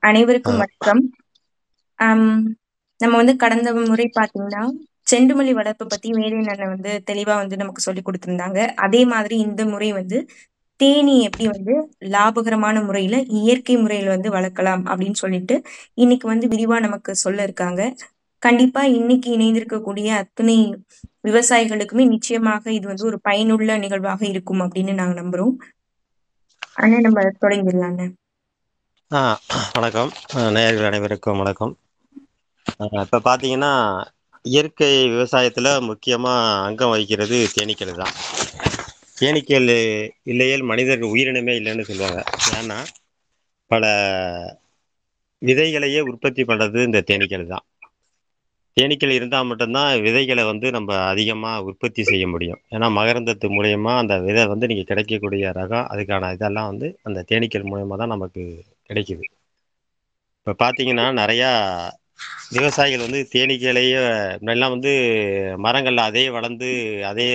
அனைவருக்கும் ஆ, வணக்கம். ஆம், நம்ம கடந்த முறை பார்த்தீங்கன்னா, செண்டுமல்லி வளர்ப்பு பத்தி வேதியன் அண்ணன் தெளிவா நமக்கு சொல்லிக் குடுத்திருந்தாங்க. அதே மாதிரி இந்த முறை தேனீ எப்படி லாபகரமான முறையில, இயற்கை முறையில வளர்க்கலாம் அப்படின்னு சொல்லிட்டு, இன்னைக்கு விரிவா நமக்கு சொல்ல இருக்காங்க. கண்டிப்பா இன்னைக்கு இணைந்திருக்கக்கூடிய அத்துணை விவசாயிகளுக்குமே நிச்சயமாக இது ஒரு பயனுள்ள நிகழ்வாக இருக்கும் அப்படின்னு நாங்க நம்புறோம். அண்ணே நம்ம தொடங்கிடலாங்க. ஆ, வணக்கம். நேயர்கள் அனைவருக்கும் வணக்கம். இப்ப பார்த்தீங்கன்னா, இயற்கை விவசாயத்துல முக்கியமா அங்கம் வகிக்கிறது தேனீக்கள் தான். தேனீக்கள் இல்லையேல் மனிதர்கள் உயிரினமே இல்லைன்னு சொல்லுவாங்க. ஏன்னா, பல விதைகளையே உற்பத்தி பண்றது இந்த தேனீக்கள் தான். தேனீக்கள் இருந்தா மட்டும் தான் விதைகள நம்ம அதிகமா உற்பத்தி செய்ய முடியும். ஏன்னா, மகரந்தத்து மூலியமா அந்த விதை நீங்க கிடைக்கக்கூடிய ரகம், அதுக்கான இதெல்லாம் அந்த தேனீக்கள் மூலியமா தான் நமக்கு கிடைக்குது. இப்ப பார்த்தீங்கன்னா, நெறையா விவசாயிகள் தேனீக்களையே முன்னாடிலாம் மரங்கள்ல அதே வளர்ந்து, அதே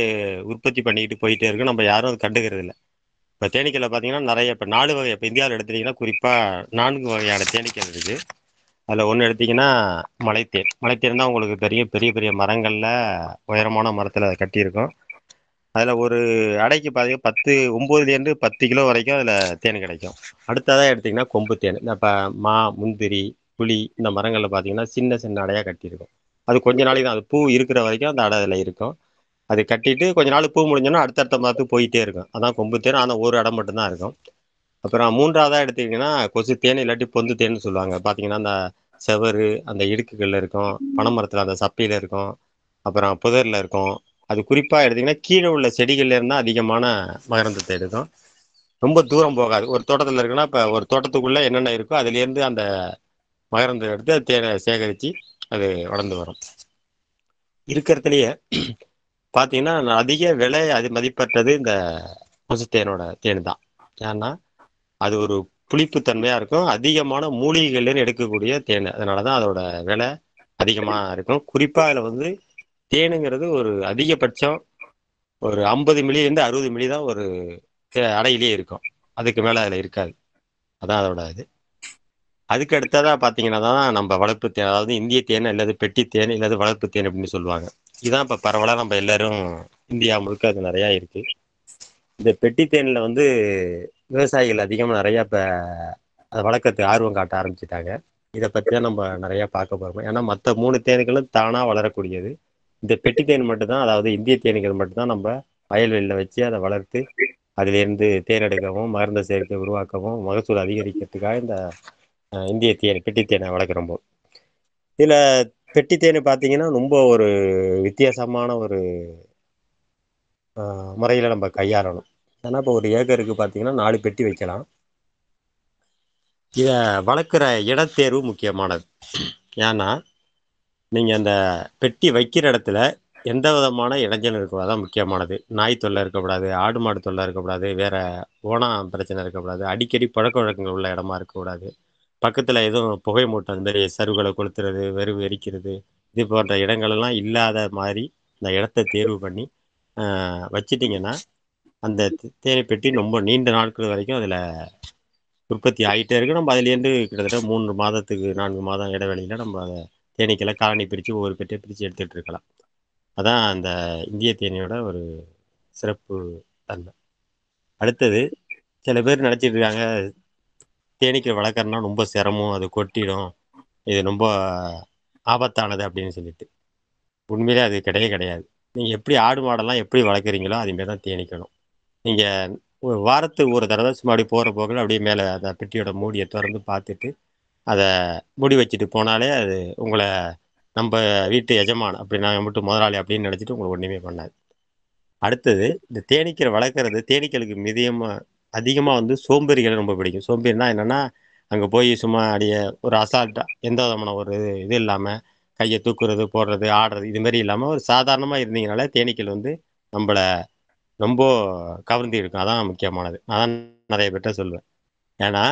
உற்பத்தி பண்ணிக்கிட்டு போயிட்டே இருக்கும். நம்ம யாரும் அத கண்டுக்கிறது இல்ல. இப்ப தேனீக்கள்ல பார்த்தீங்கன்னா, நெறைய இப்ப 4 வகை இப்ப இந்தியாவுல எடுத்துட்டீங்கன்னா, குறிப்பா 4 வகையான தேனீக்கள் இருக்கு. அதுல ஒண்ணு எடுத்தீங்கன்னா, மலைத்தேன். மலைத்தேன் தான் உங்களுக்கு தெரியும். பெரிய பெரிய மரங்கள்ல உயரமான மரத்துல அது கட்டியிருக்கும். அதுல ஒரு அடைக்கு பார்த்தீங்கன்னா 10 9லேருந்து 10 கிலோ வரைக்கும் அதுல தேன் கிடைக்கும். அடுத்ததா எடுத்தீங்கன்னா, கொம்பு தேன். இந்த மா, முந்திரி, புளி இந்த மரங்கள்ல பார்த்தீங்கன்னா, சின்ன சின்ன அடையா கட்டியிருக்கும். அது கொஞ்ச நாளைக்கு தான். அது பூ இருக்கிற வரைக்கும் அந்த அடை அதுல இருக்கும். அது கட்டிட்டு கொஞ்ச நாள் பூ முடிஞ்சோனே அடுத்தடுத்த மரத்துக்கு போயிட்டே இருக்கும். அதான் கொம்பு தேன். ஆனா ஒரு அடை மட்டும் தான் இருக்கும். அப்புறம் 3வதா எடுத்தீங்கன்னா, கொசு தேன் இல்லாட்டி பொந்து தேன்னு சொல்லுவாங்க. பார்த்தீங்கன்னா, அந்த செவரு, அந்த இடுக்குகள்ல இருக்கும். பனை மரத்துல அந்த சப்பையில இருக்கும். அப்புறம் புதர்ல இருக்கும். அது குறிப்பா எடுத்தீங்கன்னா, கீழ உள்ள செடிகள்ல இருந்தா அதிகமான மகரந்தத்த எடுக்கும். ரொம்ப தூரம் போகாது. ஒரு தோட்டத்துல இருக்குன்னா, இப்ப ஒரு தோட்டத்துக்குள்ள என்னென்ன இருக்கோ அதிலேருந்து அந்த மகரந்தம் எடுத்து அது தேன சேகரிச்சு அது வளர்ந்து வரும். இருக்கிறதுலயே பார்த்தீங்கன்னா, அதிக விலை அது மதிப்பற்றது இந்த கொசு தேனோட தேனு தான். ஏன்னா, அது ஒரு புளிப்பு தன்மையா இருக்கும். அதிகமான மூலிகைகள்லேருந்து எடுக்கக்கூடிய தேனு. அதனால தான் அதோட விலை அதிகமா இருக்கும். குறிப்பா அதுல தேனுங்கிறது ஒரு அதிகபட்சம் ஒரு 50 மில்லிலேருந்து 60 மில்லி தான் ஒரு அடையிலேயே இருக்கும். அதுக்கு மேல அதுல இருக்காது. அதான் அதோட இது. அதுக்கு அடுத்ததா பார்த்தீங்கன்னா தான் நம்ம வளர்ப்பு தேன். அதாவது இந்திய தேன் அல்லது பெட்டி தேன் அல்லது வளர்ப்பு தேன் அப்படின்னு சொல்லுவாங்க. இதான் இப்ப பரவலா நம்ம எல்லாரும் இந்தியா முழுக்க அது நெறையா இருக்கு. இந்த பெட்டி தேன்ல விவசாயிகள் அதிகமா நெறையா இப்ப அத வளர்க்கறதுக்கு ஆர்வம் காட்ட ஆரம்பிச்சுட்டாங்க. இத பத்தி தான் நம்ம நெறையா பார்க்க போறோம். ஏன்னா மத்த 3 தேனீக்களும் தானா வளரக்கூடியது. இந்த பெட்டி தேன் மட்டும் தான் அதாவது இந்திய தேனீக்கள் மட்டும் தான் நம்ம வயல்வெளியில வச்சு அத வளர்த்து அதிலிருந்து தேன் எடுக்கவும், மகரந்த சேர்க்கை உருவாக்கவும், மகசூல் அதிகரிக்கிறதுக்காக இந்த இந்திய தேன், பெட்டி தேனை வளர்க்குறோம். இதுல பெட்டி தேனு பார்த்தீங்கன்னா, ரொம்ப ஒரு வித்தியாசமான ஒரு முறையில நம்ம கையாளணும். ஏன்னா, இப்போ ஒரு ஏக்கருக்கு பார்த்தீங்கன்னா 4 பெட்டி வைக்கலாம். இத வளர்க்குற இடத்தேர்வு முக்கியமானது. ஏன்னா, நீங்க அந்த பெட்டி வைக்கிற இடத்துல எந்த விதமான இடைஞ்சலும் இருக்கக்கூடாது. அதான் முக்கியமானது. நாய் தொல்லை இருக்கக்கூடாது, ஆடு மாடு தொல்லை இருக்கக்கூடாது, வேற ஓணான் பிரச்சனை இருக்கக்கூடாது, அடிக்கடி பழக்கவழக்கங்கள் உள்ள இடமா இருக்கக்கூடாது. பக்கத்துல எதுவும் புகை மூட்டம் அந்த மாரி சருகுகள கொளுத்துறது, வெறுவு எரிக்கிறது, இது போன்ற இடங்கள் எல்லாம் இல்லாத மாரி அந்த இடத்த தேர்வு பண்ணி வச்சுட்டீங்கன்னா, அந்த தேனீ பெட்டி ரொம்ப நீண்ட நாட்கள் வரைக்கும் அதுல உற்பத்தி ஆயிட்டே இருக்கு. நம்ம அதிலேருந்து கிட்டத்தட்ட 3 மாதத்துக்கு 4 மாதம் இடைவெளியில நம்ம அத தேனீக்கள காலனி பிரிச்சு ஒவ்வொரு பெட்டியா பிரிச்சு எடுத்துட்டு இருக்கலாம். அதான் அந்த இந்திய தேனீயோட ஒரு சிறப்பு தன்மை. அடுத்தது சில பேர் நினைச்சிட்டு இருக்காங்க, தேனீக்கள் வளர்க்கறன்னா ரொம்ப சிரமம், அது கொட்டிடும். இது ரொம்ப ஆபத்தானது அப்படின்னு சொல்லிட்டு. உண்மையிலே அது கிடையவே கிடையாது. நீங்க எப்படி ஆடு மாடெல்லாம் எப்படி வளர்க்குறீங்களோ, அதே மாரி தான் தேனீக்களும். நீங்க ஒரு வாரத்துக்கு ஒரு தடவ சும்மா அப்படியே போற போக்குல அப்படியே மேல அந்த பெட்டியோட மூடிய தொறந்து பார்த்துட்டு, அத மூடி வச்சுட்டு போனாலே அது உங்கள நம்ப வீட்டு எஜமான் அப்படி நான் மட்டும் முதலாளி அப்படின்னு நினைச்சுட்டு உங்கள ஒண்ணுமே பண்ணாது. அடுத்தது இந்த தேனீக்கள் வளர்க்கறது தேனீக்களுக்கு அதிகமா சோம்பேறிகள ரொம்ப பிடிக்கும். சோம்பேறினா என்னன்னா, அங்க போய் சும்மா அப்படியே ஒரு அசால்ட்டா எந்த விதமான ஒரு இது இல்லாம கைய தூக்குறது, போடுறது, ஆடுறது இது மாரி இல்லாம ஒரு சாதாரணமா இருந்தீங்கனாலே தேனீக்கள் நம்பள ரொம்ப கவர்ந்து இழுக்கும். அதான் முக்கியமானது. அதான் நெறைய பேர்ட்ட சொல்லுவேன். ஏன்னா,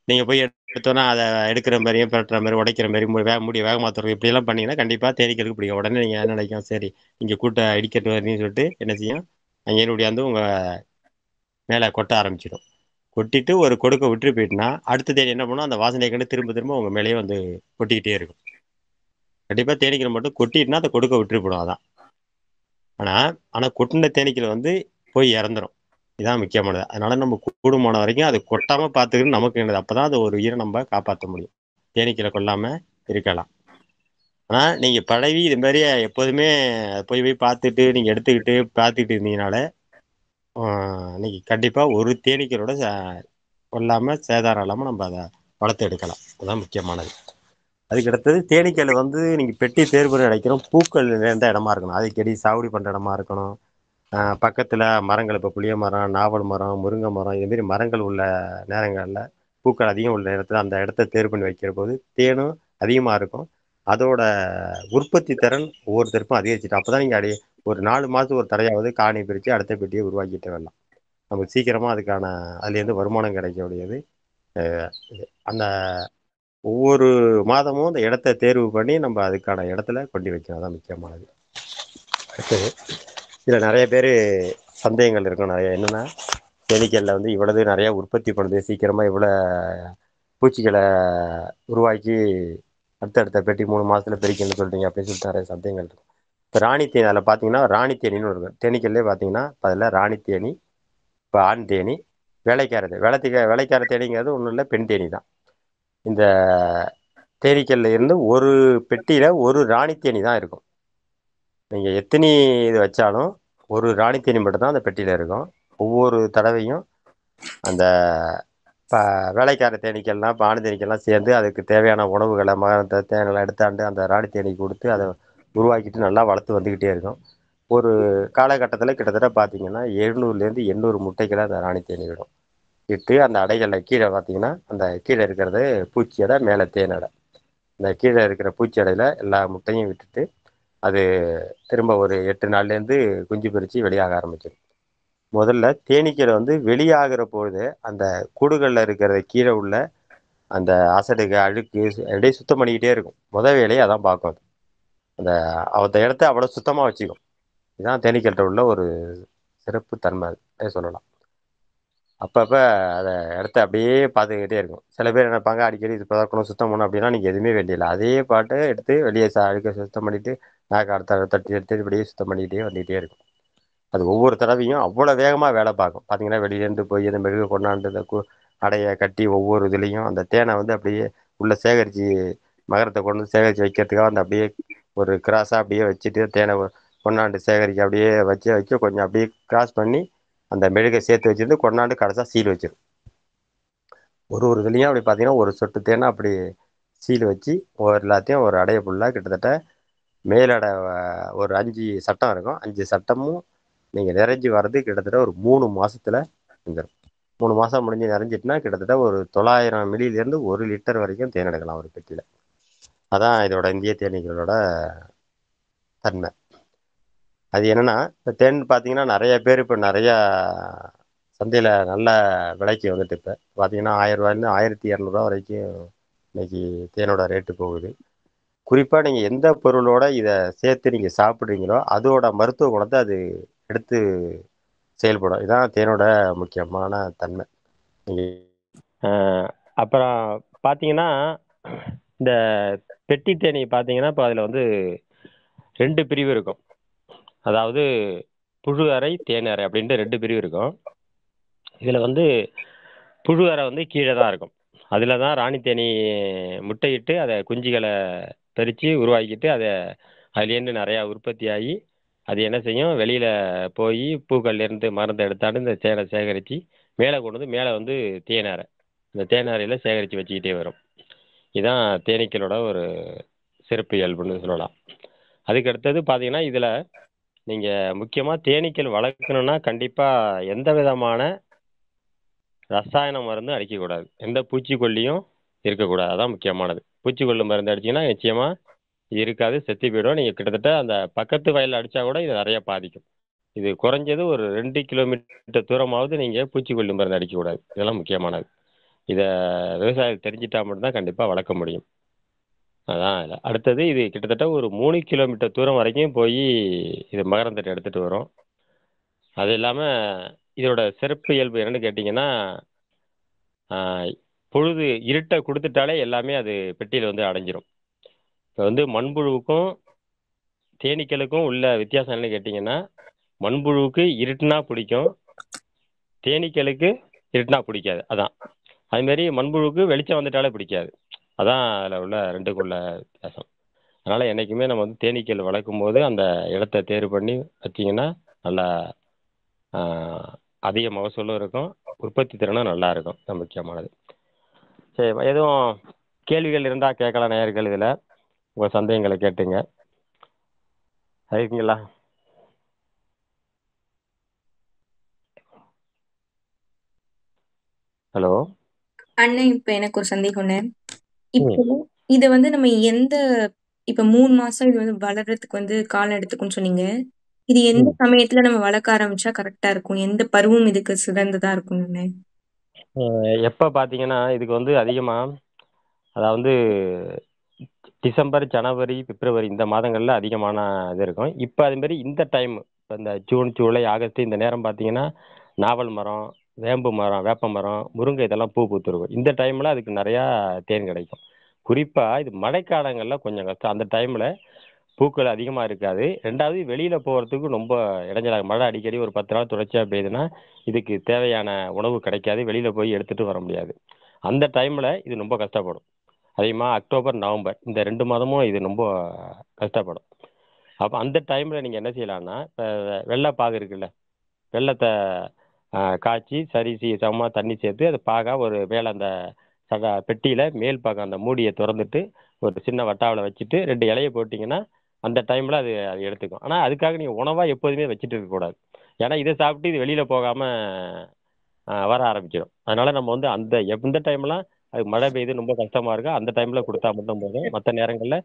நீங்க போய் எடுத்தோனே அத எடுக்கிற மாரியும், பெரட்டுற மாரி, உடைக்கிற மாரி, மூடிய வேகமா தொறந்து இப்படியெல்லாம் பண்ணீங்கன்னா, கண்டிப்பா தேனீக்களுக்கு பிடிக்கும். உடனே நீங்க என்ன நினைக்கும், சரி இங்க கூட்ட இடிக்கட்டு வருதுன்னு சொல்லிட்டு என்ன செய்யும், அங்கேருந்து ஓடியாந்து உங்க மேல கொட்ட ஆரம்பிச்சுரும். கொட்டிட்டு ஒரு கொடுக்க விட்டு போயிட்டுனா அடுத்த தேனி என்ன பண்ணும், அந்த வாசனையை கண்டு திரும்ப திரும்ப உங்க மேலேயே வந்து கொட்டிக்கிட்டே இருக்கும். கண்டிப்பா தேனீக்கள் மட்டும் கொட்டிட்டுனா அந்த கொடுக்க விட்டு போடும் அதான். ஆனா ஆனா கொட்டுன தேனீக்கள் வந்து போய் இறந்துரும். இதான் முக்கியமானது. அதனால நம்ம கூடுமான வரைக்கும் அது கொட்டாம பார்த்துக்கிறது நமக்கு நல்லது. அப்பதான் அது ஒரு உயிரை நம்ம காப்பாத்த முடியும். தேனீக்கள கொல்லாம இருக்கலாம். ஆனா நீங்க பழகி இது மாரி எப்போதுமே போய் போய் பார்த்துட்டு, நீங்க எடுத்துக்கிட்டு பார்த்துக்கிட்டு இருந்தீங்கனாலே, ஆ நீங்க கண்டிப்பா ஒரு தேனீக்களோட கொல்லாம, சேதாரம் இல்லாம நம்ம அத வளர்த்து எடுக்கலாம். அதுதான் முக்கியமானது. அதுக்கு அடுத்தது தேனீக்கள் வந்து நீங்க பெட்டி தேர்வு பண்ணி அடைக்கிறோம். பூக்கள் நிறைந்த இடமா இருக்கணும். அடிக்கடி சாகுபடி பண்ற இடமா இருக்கணும். பக்கத்துல மரங்கள் இப்ப புளிய மரம், நாவல் மரம், முருங்கை மரம் இது மாரி மரங்கள் உள்ள நேரங்கள்ல, பூக்கள் அதிகம் உள்ள இடத்துல அந்த இடத்த தேர்வு பண்ணி வைக்கிறபோது, தேனும் அதிகமா இருக்கும். அதோட உற்பத்தி திறன் ஒவ்வொருத்தருக்கும் அதிகரிச்சுட்டு அப்பதான் நீங்க ஒரு 4 மாசத்துக்கு ஒரு தடவையாவது காணி பிரிச்சு அடுத்த பெட்டிய உருவாக்கிட்டே வரலாம். நமக்கு சீக்கிரமா அதுக்கான அதுலேருந்து வருமானம் கிடைக்கக்கூடியது. அ அந்த ஒவ்வொரு மாதமும் அந்த இடத்த தேர்வு பண்ணி நம்ம அதுக்கான இடத்துல கொண்டு வைக்கணும். அதான் முக்கியமானது. அடுத்தது இதுல நெறைய பேரு சந்தேகங்கள் இருக்கும் நெறைய. என்னன்னா, தேனீக்கள்ல வந்து இவ்வளவு நெறைய உற்பத்தி பண்ணுது. சீக்கிரமா இவ்வளோ பூச்சிகள உருவாக்கி அடுத்தடுத்த பெட்டி 3 மாசத்துல பிரிக்கணும்னு சொல்றீங்க அப்படின்னு சொல்லிட்டு நெறைய சந்தேகங்கள் இருக்கும். இப்ப ராணி தேனி அதில பார்த்தீங்கன்னா, ராணி தேனீன்னு இருக்கும். தேனீக்கள்லயே பார்த்தீங்கன்னா, அதில ராணி தேனி, இப்ப ஆண் தேனி, வேலைக்கார தேனி. வேலைக்கார தேனீங்கிறது ஒண்ணும் இல்ல, பெண் தேனி தான். இந்த தேனீக்கள்ல இருந்து ஒரு பெட்டியில ஒரு ராணி தேனி தான் இருக்கும். நீங்க எத்தினி இது வச்சாலும், ஒரு ராணி தேனி மட்டும் தான் அந்த பெட்டியில இருக்கும். ஒவ்வொரு தடவையும் அந்த ப வேலைக்கார தேனீக்கள்லாம், இப்ப ஆண் தேனீக்கள்லாம் சேர்ந்து அதுக்கு தேவையான உணவுகள, மகரந்த தேனெல்லாம் எடுத்தாந்து அந்த ராணி தேனீக்கு குடுத்து, அத உருவாக்கிட்டு நல்லா வளர்த்து வந்துகிட்டே இருக்கும். ஒரு காலகட்டத்தில கிட்டத்தட்ட பார்த்தீங்கன்னா, 700லேருந்து 800 முட்டைகள அந்த ராணி தேனீ விடும். இட்டு அந்த அடைகள்ல கீழ பார்த்தீங்கன்னா, அந்த கீழ இருக்கிறது பூச்சி அடை, மேல தேன் அடை. இந்த கீழ இருக்கிற பூச்சி அடையில எல்லா முட்டையும் விட்டுட்டு, அது திரும்ப ஒரு 8 நாள்லேருந்து குஞ்சு பொரிச்சு வெளியாக ஆரம்பிச்சுரும். முதல்ல தேனீக்கள் வந்து வெளியாகிற பொழுது, அந்த கூடுகள்ல இருக்கிற கீழ உள்ள அந்த அசடுக, அழுக்கு அப்படியே சுத்தம் பண்ணிக்கிட்டே இருக்கும். வேலையே அதான் பார்க்கும் அது. அந்த அந்த இடத்த அவ்வளோ சுத்தமா வச்சுக்கும். இதுதான் தேனீக்கள்ட்ட உள்ள ஒரு சிறப்பு தன்மை அது சொல்லலாம். அப்பப்ப அத இடத்த அப்படியே பார்த்துக்கிட்டே இருக்கும். சில பேர் நினைப்பாங்க, அடிக்கடி இது தொறக்கணும், சுத்தம் பண்ணணும் அப்படின்னா, நீங்க எதுவுமே வேண்டியதில்ல. அதே பாட்டு எடுத்து வெளிய அழுக்க சுத்தம் பண்ணிட்டு, நாக்க அடுத்த தட்டி எடுத்து இப்படியே சுத்தம் பண்ணிக்கிட்டே வந்துகிட்டே இருக்கும். அது ஒவ்வொரு தடவையும் அவ்வளோ வேகமா வேலை பார்க்கும். பார்த்தீங்கன்னா, வெளியிலேருந்து போய் இந்த மெழுக கொண்டாந்து இந்த அடைய கட்டி ஒவ்வொரு இதுலயும் அந்த தேனை வந்து அப்படியே உள்ள சேகரிச்சு மகரத்த கொண்டு வந்து சேகரிச்சு வைக்கிறதுக்காக அந்த அப்படியே ஒரு கிராஸா அப்படியே வச்சுட்டு தேனை கொண்டாந்து சேகரிக்க அப்படியே வச்சு வைக்க கொஞ்சம் அப்படியே கிராஸ் பண்ணி அந்த மெழுகை சேர்த்து வச்சிருந்து கொண்டாந்து கடைசியா சீல் வச்சிரும். ஒரு இதுலயும் அப்படி பார்த்தீங்கன்னா, ஒரு சொட்டு தேனை அப்படி சீல் வச்சு எல்லாத்தையும் ஒரு அடைய ஃபுல்லா கிட்டத்தட்ட மேலட ஒரு 5 சட்டம் இருக்கும். 5 சட்டமும் நீங்க நிறைஞ்சு வர்றது கிட்டத்தட்ட ஒரு 3 மாசத்துல வந்துரும். 3 மாசம் முடிஞ்சு நிறைஞ்சிட்டுனா கிட்டத்தட்ட ஒரு 900 மில்லியிலிருந்து 1 லிட்டர் வரைக்கும் தேன் எடுக்கலாம் ஒரு பெட்டியில. அதான் இதோட இந்திய தேனீக்களோட தன்மை. அது என்னன்னா, இப்ப தேன் பார்த்தீங்கன்னா, நெறைய பேர் இப்ப நெறையா சந்தையில நல்ல விலைக்கு வந்துட்டு இப்ப. பார்த்தீங்கன்னா, ரூ. 1000லேருந்து ரூ. 1200 வரைக்கும் இன்னைக்கு தேனோட ரேட்டு போகுது. குறிப்பா நீங்க எந்த பொருளோட இத சேர்த்து நீங்க சாப்பிடுறீங்களோ, அதோட மருத்துவ குணத்த அது எடுத்து செயல்படும். இதான் தேனோட முக்கியமான தன்மை. நீங்க அ அப்புறம் பார்த்தீங்கன்னா, இந்த பெட்டி தேனீ பார்த்தீங்கன்னா, இப்ப அதுல வந்து 2 பிரிவு இருக்கும். அதாவது புழு அறை, தேன் அறை அப்படின்ட்டு 2 பிரிவு இருக்கும். இதுல வந்து புழு அறை வந்து கீழ தான் இருக்கும். அதுல தான் ராணி தேனீ முட்டையிட்டு அத குஞ்சுகள பொரிச்சு உருவாக்கிட்டு, அதுலேருந்து நெறையா உற்பத்தியாகி, அது என்ன செய்யும், வெளியில போயி பூக்கள்லேருந்து மருந்த எடுத்தாந்து இந்த தேன சேகரிச்சு, மேல கொண்டு வந்து மேல வந்து தேன் அறை. இந்த தேன் அறையில சேகரிச்சு வச்சுக்கிட்டே வரும். இதான் தேனீக்களோட ஒரு சிறப்பு இயல்புன்னு சொல்லலாம். அதுக்கு அடுத்தது பார்த்தீங்கன்னா, இதுல நீங்க முக்கியமா தேனீக்கள் வளர்க்கணும்னா, கண்டிப்பா எந்த விதமான ரசாயன மருந்தும் அடிக்கக்கூடாது. எந்த பூச்சிக்கொல்லியும் இருக்கக்கூடாது. அதான் முக்கியமானது. பூச்சிக்கொல்லி மருந்து அடிச்சீங்கன்னா, நிச்சயமா இது இருக்காது. செத்து போயிடும். நீங்க கிட்டத்தட்ட அந்த பக்கத்து வயல்ல அடிச்சா கூட இது நெறைய பாதிக்கும். இது குறைஞ்சது ஒரு 2 கிலோமீட்டர் தூரமாவது நீங்க பூச்சிக்கொல்லி மருந்து அடிக்கக்கூடாது. இதெல்லாம் முக்கியமானது. இத விவசாயிகள் தெரிஞ்சுட்டா மட்டும் தான் கண்டிப்பா வளர்க்க முடியும். அதான் இதுல. அடுத்தது இது கிட்டத்தட்ட ஒரு 3 கிலோமீட்டர் தூரம் வரைக்கும் போயி இது மகரந்தத்த எடுத்துட்டு வரும். அது இல்லாம இதோட சிறப்பு இயல்பு என்னன்னு கேட்டீங்கன்னா, பொழுது இருட்டை கொடுத்துட்டாலே எல்லாமே அது பெட்டியில் வந்து அடைஞ்சிரும். இப்போ வந்து மண்புழுவுக்கும் தேனீக்களுக்கும் உள்ள வித்தியாசம் என்னன்னு கேட்டிங்கன்னா, மண்புழுவுக்கு இருட்டுனா பிடிக்கும், தேனீக்களுக்கு இருட்டுனா பிடிக்காது. அதான். அதுமாரி மண்புழுவுக்கு வெளிச்சம் வந்துட்டாலே பிடிக்காது. அதான் அதில் உள்ள ரெண்டுக்கும் உள்ள வித்தியாசம். அதனால என்னைக்குமே நம்ம வந்து தேனீக்கள் வளர்க்கும்போது அந்த இடத்த தேர்வு பண்ணி வச்சீங்கன்னா, நல்லா ஆ, அதிக மகசூலும் இருக்கும், உற்பத்தி திறனும் நல்லா இருக்கும். அது முக்கியமானது. சரி, எதுவும் கேள்விகள் இருந்தா கேட்கலாம் நேயர்கள் இதுல. உங்க சந்தேகங்களை கேட்டுங்க. இருக்குங்களா? ஹலோ. அண்ணன் இப்ப எனக்கு ஒரு சந்தேகம்ண்ணே. ம். இப்போ இத வந்து நம்ம இப்ப 3 மாசம் இது வந்து வளர்றதுக்கு வந்து காலம் எடுத்துக்கும்னு சொன்னீங்க. இது எந்த ம். சமயத்துல நம்ம வளர்க்க ஆரம்பிச்சா கரெக்ட்டா இருக்கும்? எந்த பருவம் இதுக்கு சிறந்ததா இருக்கும்னு? எப்ப பாத்தீங்கன்னா இதுக்கு வந்து அதிகமா, அதாவது டிசம்பர், ஜனவரி, பிப்ரவரி இந்த மாதங்கள்ல அதிகமான இது இருக்கும். இப்ப அது மாதிரி இந்த டைம், இப்ப இந்த ஜூன், ஜூலை, ஆகஸ்ட் இந்த நேரம் பாத்தீங்கன்னா, நாவல் மரம், வேம்பு மரம், வேப்ப மரம், முருங்கை இதெல்லாம் பூ பூத்திருக்கும். இந்த டைம்ல அதுக்கு நிறையா தேன் கிடைக்கும். குறிப்பா இது மழைக்காலங்கள்ல கொஞ்சம் கஷ்டம். அந்த டைம்ல பூக்கள் அதிகமா இருக்காது. 2வது வெளியில போறதுக்கு ரொம்ப இடைஞ்சலா மழை அடிக்கடி ஒரு 10 நாள் தொடர்ச்சியா பெய்யுதுன்னா, இதுக்கு தேவையான உணவு கிடைக்காது. வெளியில போய் எடுத்துட்டு வர முடியாது. அந்த டைம்ல இது ரொம்ப கஷ்டப்படும். அதிகமா அக்டோபர், நவம்பர் இந்த 2 மாதமும் இது ரொம்ப கஷ்டப்படும். அப்ப அந்த டைம்ல நீங்க என்ன செய்யலான்னா, இப்ப வெள்ள பாகு இருக்குல்ல, வெல்லத்த காய்ச்சி சமமா தண்ணி சேர்த்து அது பாகா ஒரு மேல அந்த பெட்டியில மேல் பாகம் அந்த மூடிய தொறந்துட்டு, ஒரு சின்ன வட்டாவுல வச்சுட்டு 2 இலைய போட்டீங்கன்னா, அந்த டைம்ல அது அது எடுத்துக்கும். ஆனா அதுக்காக நீங்க உணவா எப்போதுமே வச்சுட்டு இருக்கக்கூடாது. ஏன்னா இத சாப்பிட்டு இது வெளியில போகாம வர ஆரம்பிச்சிரும். அதனால நம்ம வந்து எந்த டைம்லாம் அது மழை பெய்யுது ரொம்ப கஷ்டமா இருக்கோ, அந்த டைம்ல குடுத்தா மட்டும் போதும். மத்த நேரங்கள்ல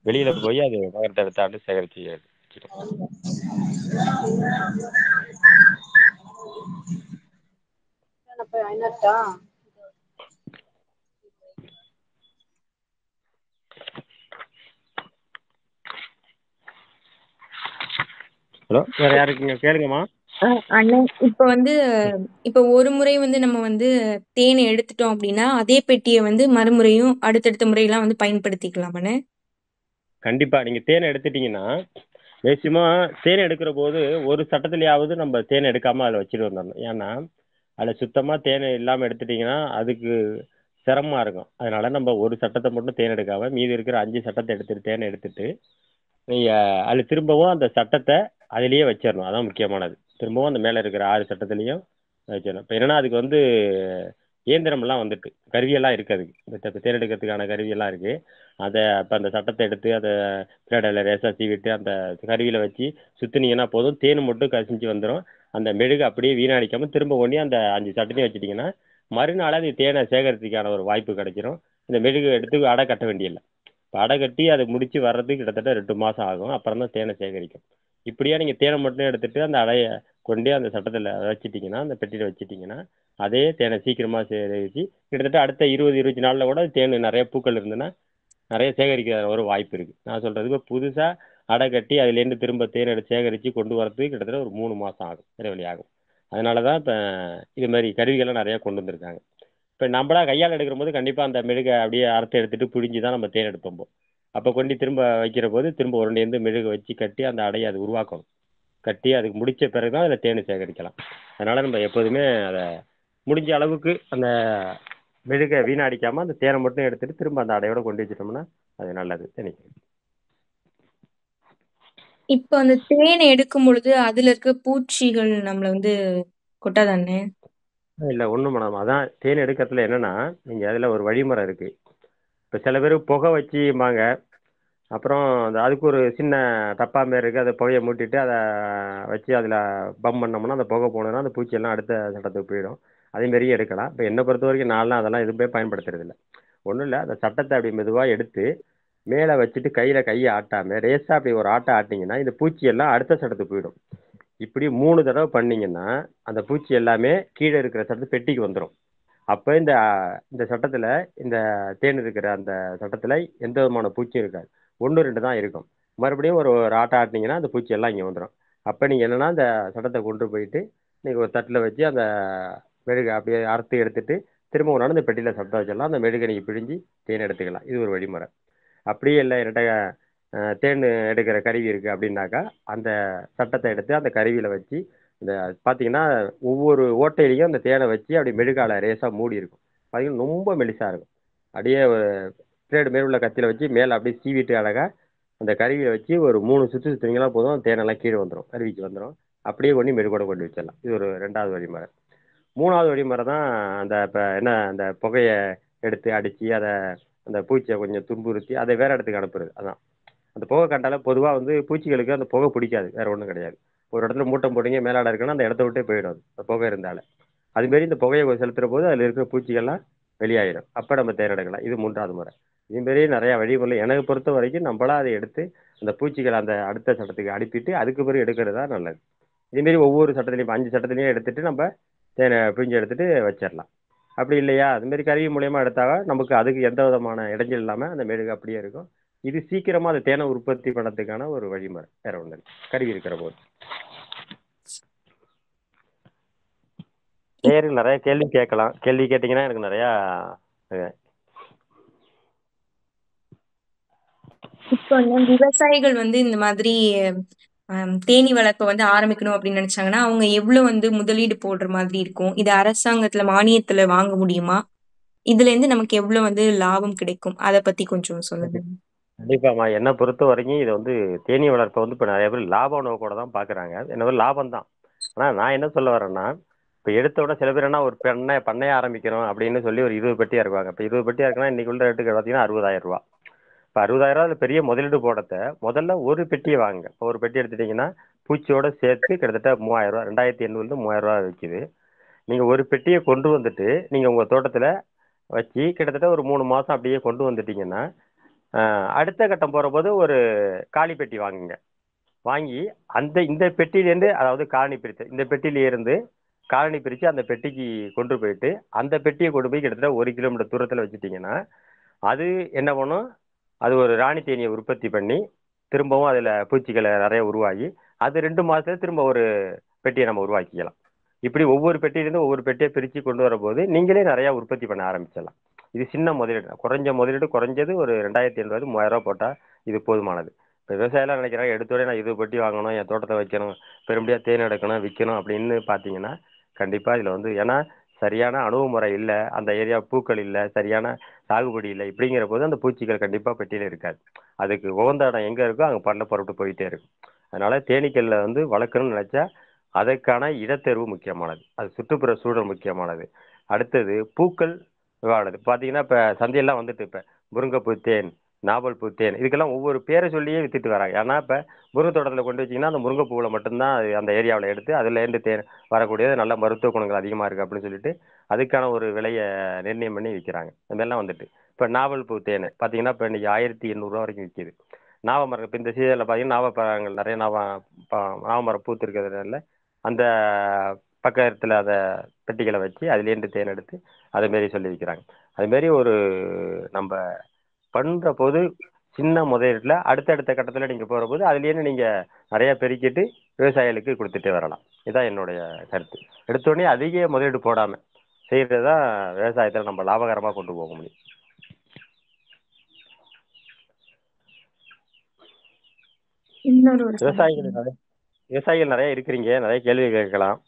வெளியில போய் அது நகரத்த எடுத்தாந்து சேகரிச்சு வச்சுக்கும். ஹலோ, வேற யாரு இருக்கீங்க? கேளுங்கம்மா. அ அண்ணா, இப்ப ஒரு முறை வந்து நம்ம வந்து தேன் எடுத்துட்டோம் அப்டின்னா, அதே பெட்டிய வந்து மறுமுறையும் அடுத்தடுத்த முறைலாம் வந்து பயன்படுத்திக்கலாமாண்ணே? கண்டிப்பா. நீங்க தேன் எடுத்துட்டீங்கன்னா, மேக்ஸிமம் தேன் எடுக்கிற போது ஒரு சட்டத்திலயாவது நம்ம தேன் எடுக்காம அதில வச்சுட்டு வந்துரணும். ஏன்னா, அதில சுத்தமா தேன் இல்லாம எடுத்துட்டீங்கன்னா, அதுக்கு சிரமமா இருக்கும். அதனால நம்ம ஒரு சட்டத்த மட்டும் தேன் எடுக்காம, மீதி இருக்கிற 5 சட்டத்த எடுத்துட்டு தேன எடுத்துட்டு, நீங்க அதில திரும்பவும் அந்த சட்டத்த அதிலேயே வச்சிரணும். அதான் முக்கியமானது. திரும்பவும் அந்த மேல இருக்கிற 6 சட்டத்திலயும் வச்சிரணும். இப்ப என்னன்னா, அதுக்கு வந்து இயந்திரம்லாம் வந்துட்டு. கருவியெல்லாம் இருக்கு அதுக்கு. இந்த தேன் எடுக்கிறதுக்கான கருவியெல்லாம் இருக்கு. அப்ப அந்த சட்டத்த எடுத்து பிளேடுல லேசா சீவிட்டு, அந்த கருவியில வச்சு சுத்துனீங்கன்னா போதும். தேன் மட்டும் கசிஞ்சு வந்துரும். அந்த மெழுகு அப்படியே வீணடிக்காம திரும்ப கொண்டு அந்த 5 சட்டத்தையும் வச்சுட்டீங்கன்னா, மறுநாள் அது தேனை சேகரிக்கிறதுக்கான ஒரு வாய்ப்பு கிடைச்சிரும். இந்த மெழுகு எடுத்து அடை கட்ட வேண்டியதில்ல. இப்ப அடை கட்டி அத முடிச்சு வர்றதுக்கு கிட்டத்தட்ட 2 மாசம் ஆகும். அப்புறம் தான் தேனை சேகரிக்கும். இப்படியே நீங்க தேனை மட்டும் எடுத்துட்டு அந்த அடைய கொண்டு அந்த சட்டத்துல வச்சுட்டீங்கன்னா, அந்த பெட்டியில வச்சுட்டீங்கன்னா, அதே தேனை சீக்கிரமா சேகரிச்சு கிட்டத்தட்ட அடுத்த 20, 25 நாள்ல கூட தேன் நெறைய பூக்கள் இருந்ததுன்னா, நெறைய சேகரிக்க ஒரு வாய்ப்பு இருக்கு. நான் சொல்றது இப்ப புதுசா அடை கட்டி அதிலேருந்து திரும்ப தேன் எடுத்து சேகரிச்சு கொண்டு வரதுக்கு கிட்டத்தட்ட ஒரு 3 மாசம் ஆகும். இடைவெளி ஆகும். அதனால தான் இப்ப இது மாரி கருவிகள்லாம் நெறைய கொண்டு வந்திருக்காங்க. இப்ப நம்பளா கையால எடுக்கும்போது கண்டிப்பா அந்த மெழுக அப்படியே அறுத்து எடுத்துட்டு புழிஞ்சு தான் நம்ம தேன் எடுப்போம். அப்ப கொண்டு திரும்ப வைக்கிறபோது திரும்ப உருண்டைந்து மெழுகு வச்சு கட்டி அந்த அடைய அது உருவாக்கணும். கட்டி அதுக்கு முடிச்ச பிறகு தான் அதில தேன் சேகரிக்கலாம். அதனால நம்ம எப்போதுமே அத முடிஞ்ச அளவுக்கு அந்த மெழுக வீணடிக்காம அந்த தேனை மட்டும் எடுத்துட்டு திரும்ப அந்த அடையோட கொண்டு வச்சுட்டோம்னா, அது நல்லது தேனீக்கு. இப்ப அந்த தேன் எடுக்கும் பொழுது, அதுல இருக்க பூச்சிகள் நம்மள வந்து கொட்டாதாண்ணே? இல்ல ஒண்ணும் பண்ணாம. அதான் தேன் எடுக்கிறதுல என்னன்னா, நீங்க அதில ஒரு வழிமுறை இருக்கு. இப்ப சில பேரு புகை வச்சும்பாங்க. அப்புறம் அதுக்கு ஒரு சின்ன டப்பா மாரி இருக்கு. அத புகைய மூட்டிட்டு, அத வச்சு அதில பம்ப் பண்ணோம்னா, அந்த புகை போனதுன்னா, அந்த பூச்சியெல்லாம் அடுத்த சட்டத்துக்கு போயிடும். அதே மாரியே எடுக்கலாம். இப்ப என்ன பொறுத்தவரைக்கும் நான்லாம் அதெல்லாம் எதுவுமே பயன்படுத்துறதில்ல. ஒண்ணும் இல்ல. அந்த சட்டத்த அப்படி மெதுவா எடுத்து, மேல வச்சுட்டு கைய ஆட்டாம, லேசா அப்படி ஒரு ஆட்ட ஆட்டுனீங்கன்னா, இந்த பூச்சி எல்லாம் அடுத்த சட்டத்துக்கு போயிடும். இப்படி 3 தடவ பண்ணீங்கன்னா, அந்த பூச்சி எல்லாமே கீழ இருக்கிற சட்டத்து பெட்டிக்கு வந்துரும். அப்ப இந்த சட்டத்துல இந்த தேன் இருக்கிற அந்த சட்டத்துல எந்த விதமான பூச்சியும் இருக்காது. 1, 2 தான் இருக்கும். மறுபடியும் ஒரு ஒரு ஆட்டுனீங்கன்னா, அந்த பூச்சி எல்லாம் இங்க வந்துரும். அப்ப நீங்க என்னன்னா, அந்த சட்டத்த கொண்டு போயிட்டு, நீங்க ஒரு தட்டுல வச்சு அந்த மெழுக அப்படியே அறுத்து எடுத்துட்டு, திரும்ப ஒரு நாள் இந்த பெட்டியில் சட்டை வச்சிடலாம். அந்த மெழுகை நீங்கள் பிழிஞ்சு தேன் எடுத்துக்கலாம். இது ஒரு வழிமுறை. அப்படியே இல்லை என்கிட்ட தேன் எடுக்கிற கருவி இருக்குது அப்படின்னாக்கா, அந்த சட்டத்தை எடுத்து அந்த கருவியில் வச்சு இந்த பார்த்தீங்கன்னா ஒவ்வொரு ஓட்டையிலையும் அந்த தேனை வச்சு அப்படி மெழுகால ரேசாக மூடி இருக்கும். பார்த்தீங்கன்னா ரொம்ப மெலிசாக இருக்கும். அப்படியே பிளேடு மேல் உள்ள கத்தியில் வச்சு மேலே அப்படியே சீவிட்டு அழகாக அந்த கருவியை வச்சு ஒரு 3 சுற்று சுற்றுனீங்கன்னா போதும், தேனெல்லாம் கீழே வந்துடும், கருவிக்கு வந்துடும். அப்படியே கொண்டு மெழுகோட கொண்டு வச்சிடலாம். இது ஒரு 2வது வழிமுறை. 3வது வழிமுறை தான் அந்த இப்போ என்ன அந்த புகையை எடுத்து அடித்து அதை அந்த பூச்சியை கொஞ்சம் துன்புறுத்தி அதை வேற இடத்துக்கு அனுப்புறது. அதான் அந்த புகை கண்டாலே பொதுவாக வந்து பூச்சிகளுக்கு அந்த புகை பிடிக்காது, வேற ஒன்றும் கிடையாது. ஒரு இடத்துல மூட்டம் போட்டீங்க மேலாட இருக்குன்னா அந்த இடத்த விட்டே போயிடும் அது, அந்த புகை இருந்தால. அதுமாரி இந்த புகையை செலுத்துற போது அதில் இருக்கிற பூச்சிகள்லாம் வெளியாயிடும். அப்போ நம்ம தேன் எடுக்கலாம். இது 3வது முறை. இதுமாரி நிறையா வழிமுறை எனக்கு பொறுத்த வரைக்கும் நம்மளா அதை எடுத்து அந்த பூச்சிகளை அந்த அடுத்த சட்டத்துக்கு அனுப்பிட்டு அதுக்கு பிறகு எடுக்கிறது தான் நல்லது. இதேமாரி ஒவ்வொரு சட்டத்திலையும் 5 சட்டத்திலையும் எடுத்துட்டு நம்ம தேனை பிழிஞ்சு எடுத்துட்டு வச்சிடலாம். அப்படி இல்லையா அதுமாரி கருவி மூலியமா எடுத்தால் நமக்கு அதுக்கு எந்த விதமான இடைஞ்சல் இல்லாமல் அந்த மெழுகு அப்படியே இருக்கும். இது சீக்கிரமா அந்த தேனை உற்பத்தி பண்ணதுக்கான ஒரு வழிமுறை, வேற ஒன்று கருவி இருக்கிற போது. நேரில் நிறைய கேள்வி கேட்கலாம். கேள்வி கேட்டீங்கன்னா எனக்கு நிறையா இப்போ விவசாயிகள் வந்து இந்த மாதிரி தேனீ வளர்ப்பை வந்து ஆரம்பிக்கணும் அப்படின்னு நினைச்சாங்கன்னா அவங்க எவ்வளவு வந்து முதலீடு போடுற மாதிரி இருக்கும்? இது அரசாங்கத்துல மானியத்துல வாங்க முடியுமா? இதுல இருந்து நமக்கு எவ்வளவு வந்து லாபம் கிடைக்கும்? அத பத்தி கொஞ்சம் சொல்லுங்க. கண்டிப்பாம்மா. என்னை பொறுத்த வரைக்கும் இது வந்து தேனீ வளர்ப்பை வந்து இப்போ நிறைய பேர் லாப நோக்கோட தான் பார்க்குறாங்க. என்ன லாபம் தான். ஆனால் நான் என்ன சொல்ல வரேன்னா, இப்போ எடுத்த உடனே சில பேர் என்ன ஒரு பண்ணைய ஆரம்பிக்கிறோம் அப்படின்னு சொல்லி ஒரு 20 பெட்டியா இருக்குவாங்க. இப்போ 20 பெட்டியா இருக்குன்னா இன்னைக்கு உள்ள ரேட்டுக்கு பார்த்தீங்கன்னா 60,000 ரூபா. இப்போ 60,000 பெரிய முதலீடு போடத்த முதல்ல ஒரு பெட்டியை வாங்குங்க. இப்போ ஒரு பெட்டி எடுத்துட்டீங்கன்னா பூச்சியோட சேர்த்து கிட்டத்தட்ட 3,000 ரூபா, 2,800 3,000 ரூபா விற்கிது. நீங்கள் ஒரு பெட்டியை கொண்டு வந்துட்டு நீங்கள் உங்கள் தோட்டத்தில் வச்சு கிட்டத்தட்ட ஒரு 3 மாதம் அப்படியே கொண்டு வந்துட்டீங்கன்னா அடுத்த கட்டம் போகிறபோது ஒரு காலி பெட்டி வாங்குங்க. வாங்கி இந்த பெட்டியிலேருந்து, அதாவது காலனி பிரித்து இந்த பெட்டியிலேருந்து காலனி பிரித்து அந்த பெட்டிக்கு கொண்டு போயிட்டு அந்த பெட்டியை கொண்டு போய் கிட்டத்தட்ட 1 கிலோமீட்டர் தூரத்தில் வச்சுட்டிங்கன்னா அது என்ன பண்ணும், அது ஒரு ராணி தேனியை உற்பத்தி பண்ணி திரும்பவும் அதில் பூச்சிகளை நிறைய உருவாகி அது 2 மாதத்துல திரும்ப ஒரு பெட்டியை நம்ம உருவாக்கிக்கலாம். இப்படி ஒவ்வொரு பெட்டியிலேருந்து ஒவ்வொரு பெட்டியை பிரித்து கொண்டு வரும்போது நீங்களே நிறையா உற்பத்தி பண்ண ஆரம்பிச்சிடலாம். இது சின்ன முதலீடு, குறைஞ்ச முதலீடு, குறைஞ்சது ஒரு 2,800 3,000 போட்டால் இது போதுமானது. இப்போ விவசாயிலாம் நினைக்கிறாங்க எடுத்தோடனே நான் இது பெட்டி வாங்கணும், என் தோட்டத்தை வைக்கணும், பெரும்படியாக தேன் எடுக்கணும், விற்கணும் அப்படின்னு பார்த்தீங்கன்னா கண்டிப்பாக இதில் வந்து ஏன்னா சரியான அணுகுமுறை இல்லை, அந்த ஏரியா பூக்கள் இல்லை, சரியான சாகுபடி இல்லை, இப்படிங்கிற போது அந்த பூச்சிகள் கண்டிப்பாக பெட்டியில் இருக்காது. அதுக்கு உகந்த இடம் எங்கே இருக்கோ அங்கே பண்ண புறப்பட்டு போயிட்டே இருக்கும். அதனால தேனீக்களில் வந்து வளர்க்கணும்னு நினச்சா அதற்கான இடத்தேர்வு முக்கியமானது, அது சுற்றுப்புற சூழல் முக்கியமானது. அடுத்தது பூக்கள் விவானது பார்த்தீங்கன்னா இப்போ சந்தையெல்லாம் வந்துட்டு இப்போ முருங்கைப்பூ தேன், நாவல் பூ தேன், இதுக்கெல்லாம் ஒவ்வொரு பேரை சொல்லியே வித்துட்டு வராங்க. ஏன்னா இப்போ முருங்கை தோட்டத்தில் கொண்டு வச்சிங்கன்னா அந்த முருங்கைப்பூவில் மட்டும்தான் அந்த ஏரியாவில் எடுத்து அதுலேருந்து தேன் வரக்கூடியது நல்ல மருத்துவ குணங்கள் அதிகமாக இருக்குது அப்படின்னு சொல்லிட்டு அதுக்கான ஒரு விலையை நிர்ணயம் பண்ணி விற்கிறாங்க. இதெல்லாம் வந்துட்டு இப்போ நாவல் பூ தேன் பார்த்தீங்கன்னா இப்போ இன்றைக்கி 1,800 வரைக்கும் விற்கிது. நாவமரம் இப்போ இந்த சீசனில் பார்த்தீங்கன்னா நாவப்பழங்கள் நிறைய நாவமரம் பூத்து இருக்கிறதுனால அந்த பக்கத்தில் அதை பெட்டிகளை வச்சு அதுலேருந்து தேன் எடுத்து அதுமாரி சொல்லி விற்கிறாங்க. அதுமாரி ஒரு நம்ம பண்ணுற போது சின்ன முதலீட்டில் அடுத்தடுத்த கட்டத்தில் நீங்கள் போகிற போது அதுலேருந்து நீங்கள் நிறையா பெருக்கிட்டு விவசாயிகளுக்கு கொடுத்துட்டே வரலாம். இதுதான் என்னுடைய கருத்து. எடுத்தோடனே அதிக முதலீடு போடாமல் செய்கிறது தான் விவசாயத்தில் நம்ம லாபகரமாக கொண்டு போக முடியும். இன்னொரு ஒரு விவசாயிகள் நிறைய இருக்கிறீங்க, நிறைய கேள்வி கேட்கலாம்.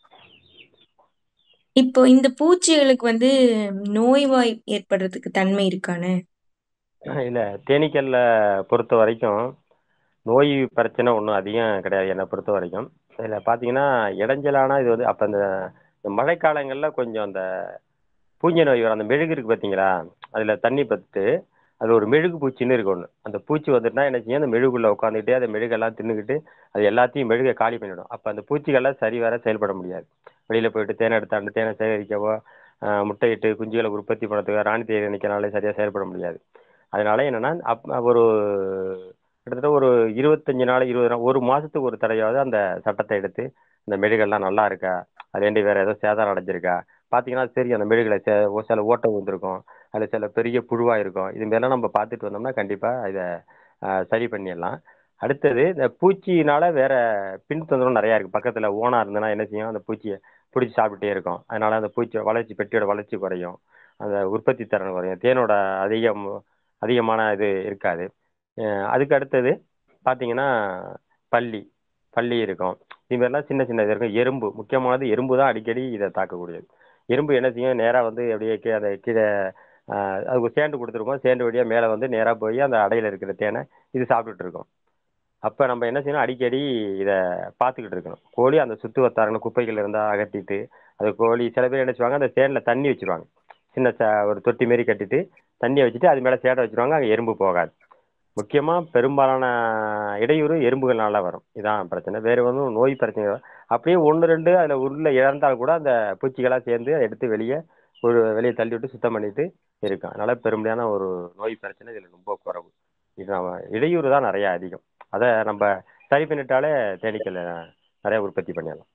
இப்போ இந்த பூச்சிகளுக்கு வந்து நோய்வாய் ஏற்படுறதுக்கு தன்மை இருக்கானே? இல்லை, தேனீக்களில் பொறுத்த வரைக்கும் நோய் பிரச்சனை ஒன்றும் அதிகம் கிடையாது என்னை பொறுத்த வரைக்கும். இதில் பார்த்தீங்கன்னா இடைஞ்சலான இது வந்து அப்போ இந்த மழைக்காலங்களில் கொஞ்சம் அந்த பூஞ்சை நோய் வரும். அந்த மெழுகு இருக்குது பார்த்தீங்களா, அதில் தண்ணி பட்டு அது ஒரு மெழுகு பூச்சின்னு இருக்கு ஒன்று. அந்த பூச்சி வந்துட்டுனா என்ன செய்யும், அந்த மெழுகுள்ளே உட்காந்துக்கிட்டு அந்த மெழுகெல்லாம் தின்னுக்கிட்டு அது எல்லாத்தையும் மெழுகை காலி பண்ணிவிடும். அப்போ அந்த பூச்சிகள்லாம் சரி வர செயல்பட முடியாது. வெளியில் போயிட்டு தேனை எடுத்தாண்டு தேனை சேகரிக்கவோ முட்டையிட்டு குஞ்சுகளை உற்பத்தி பண்ணுறதுக்கோ ராணி தேனி நிற்கிறனாலே சரியாக செயல்பட முடியாது. அதனால என்னன்னா ஒரு கிட்டத்தட்ட ஒரு 25 நாள் 20 நாள் ஒரு மாதத்துக்கு ஒரு தடவையாவது அந்த சட்டத்தை எடுத்து இந்த மெழுகெல்லாம் நல்லா இருக்கா, அதுலேருந்து வேறு ஏதோ சேதாரம் அடைஞ்சிருக்கா பார்த்தீங்கன்னா சரி, அந்த மெழுகில் சில ஓட்டை வந்திருக்கும், அதில் சில பெரிய புழுவாக இருக்கும். இது மாதிரிலாம் நம்ம பார்த்துட்டு வந்தோம்னா கண்டிப்பாக இதை சரி பண்ணிடலாம். அடுத்தது இந்த பூச்சியினால் வேற பின் தொந்தரவு நிறையா இருக்குது. பக்கத்தில் ஓனாக இருந்ததுன்னா என்ன செய்யும், அந்த பூச்சியை பிடிச்சி சாப்பிட்டுட்டே இருக்கும். அதனால அந்த பூச்சி வளர்ச்சி பெட்டியோட வளர்ச்சி குறையும். அந்த உற்பத்தி திறன் குறையும். தேனோட அதிகமான இது இருக்காது. அதுக்கு அடுத்தது பார்த்தீங்கன்னா பல்லி பல்லி இருக்கும். இது மாதிரிலாம் சின்ன சின்ன இது இருக்கும். எறும்பு முக்கியமானது, எறும்பு தான் அடிக்கடி இதை தாக்கக்கூடியது. எறும்பு என்ன செய்யும், நேராக வந்து அப்படியே அதை கீழே அதுக்கு ஒரு சேண்டு கொடுத்துருக்கோம். சேண்டு வழியாக மேலே வந்து நேராக போய் அந்த அடையில் இருக்கிற தேனை இது சாப்பிட்டுட்டு இருக்கோம். அப்போ நம்ம என்ன செய்யணும், அடிக்கடி இதை பார்த்துக்கிட்டு இருக்கணும். கோழி அந்த சுற்று வட்டாரங்கள் குப்பைகள் இருந்தால் அகற்றிட்டு, அது கோழி சில பேர் என்ன செய்வாங்க, அந்த தேனில் தண்ணி வச்சிருவாங்க. சின்ன ஒரு தொட்டி மாரி கட்டிட்டு தண்ணியை வச்சுட்டு அது மேலே சேடை வச்சிருவாங்க. அங்கே எறும்பு போகாது. முக்கியமாக பெரும்பாலான இடையூறு எறும்புகள்னால வரும். இதான் பிரச்சனை. வேறு ஒன்றும் நோய் பிரச்சனை இல்லை. அப்படியே ஒன்று ரெண்டு அதில் உள்ள இழந்தால் கூட அந்த பூச்சிகளாக சேர்ந்து அதை எடுத்து வெளியே தள்ளி விட்டு சுத்தம் பண்ணிட்டு இருக்கும். அதனால பெரும்பாலான ஒரு நோய் பிரச்சனை இதில் ரொம்ப குறைவு. இது நம்ம இடையூறு தான் நிறையா அதிகம். அதை நம்ம சரி பண்ணிட்டாலே தேனீக்கள் நிறைய உற்பத்தி பண்ணிடலாம்.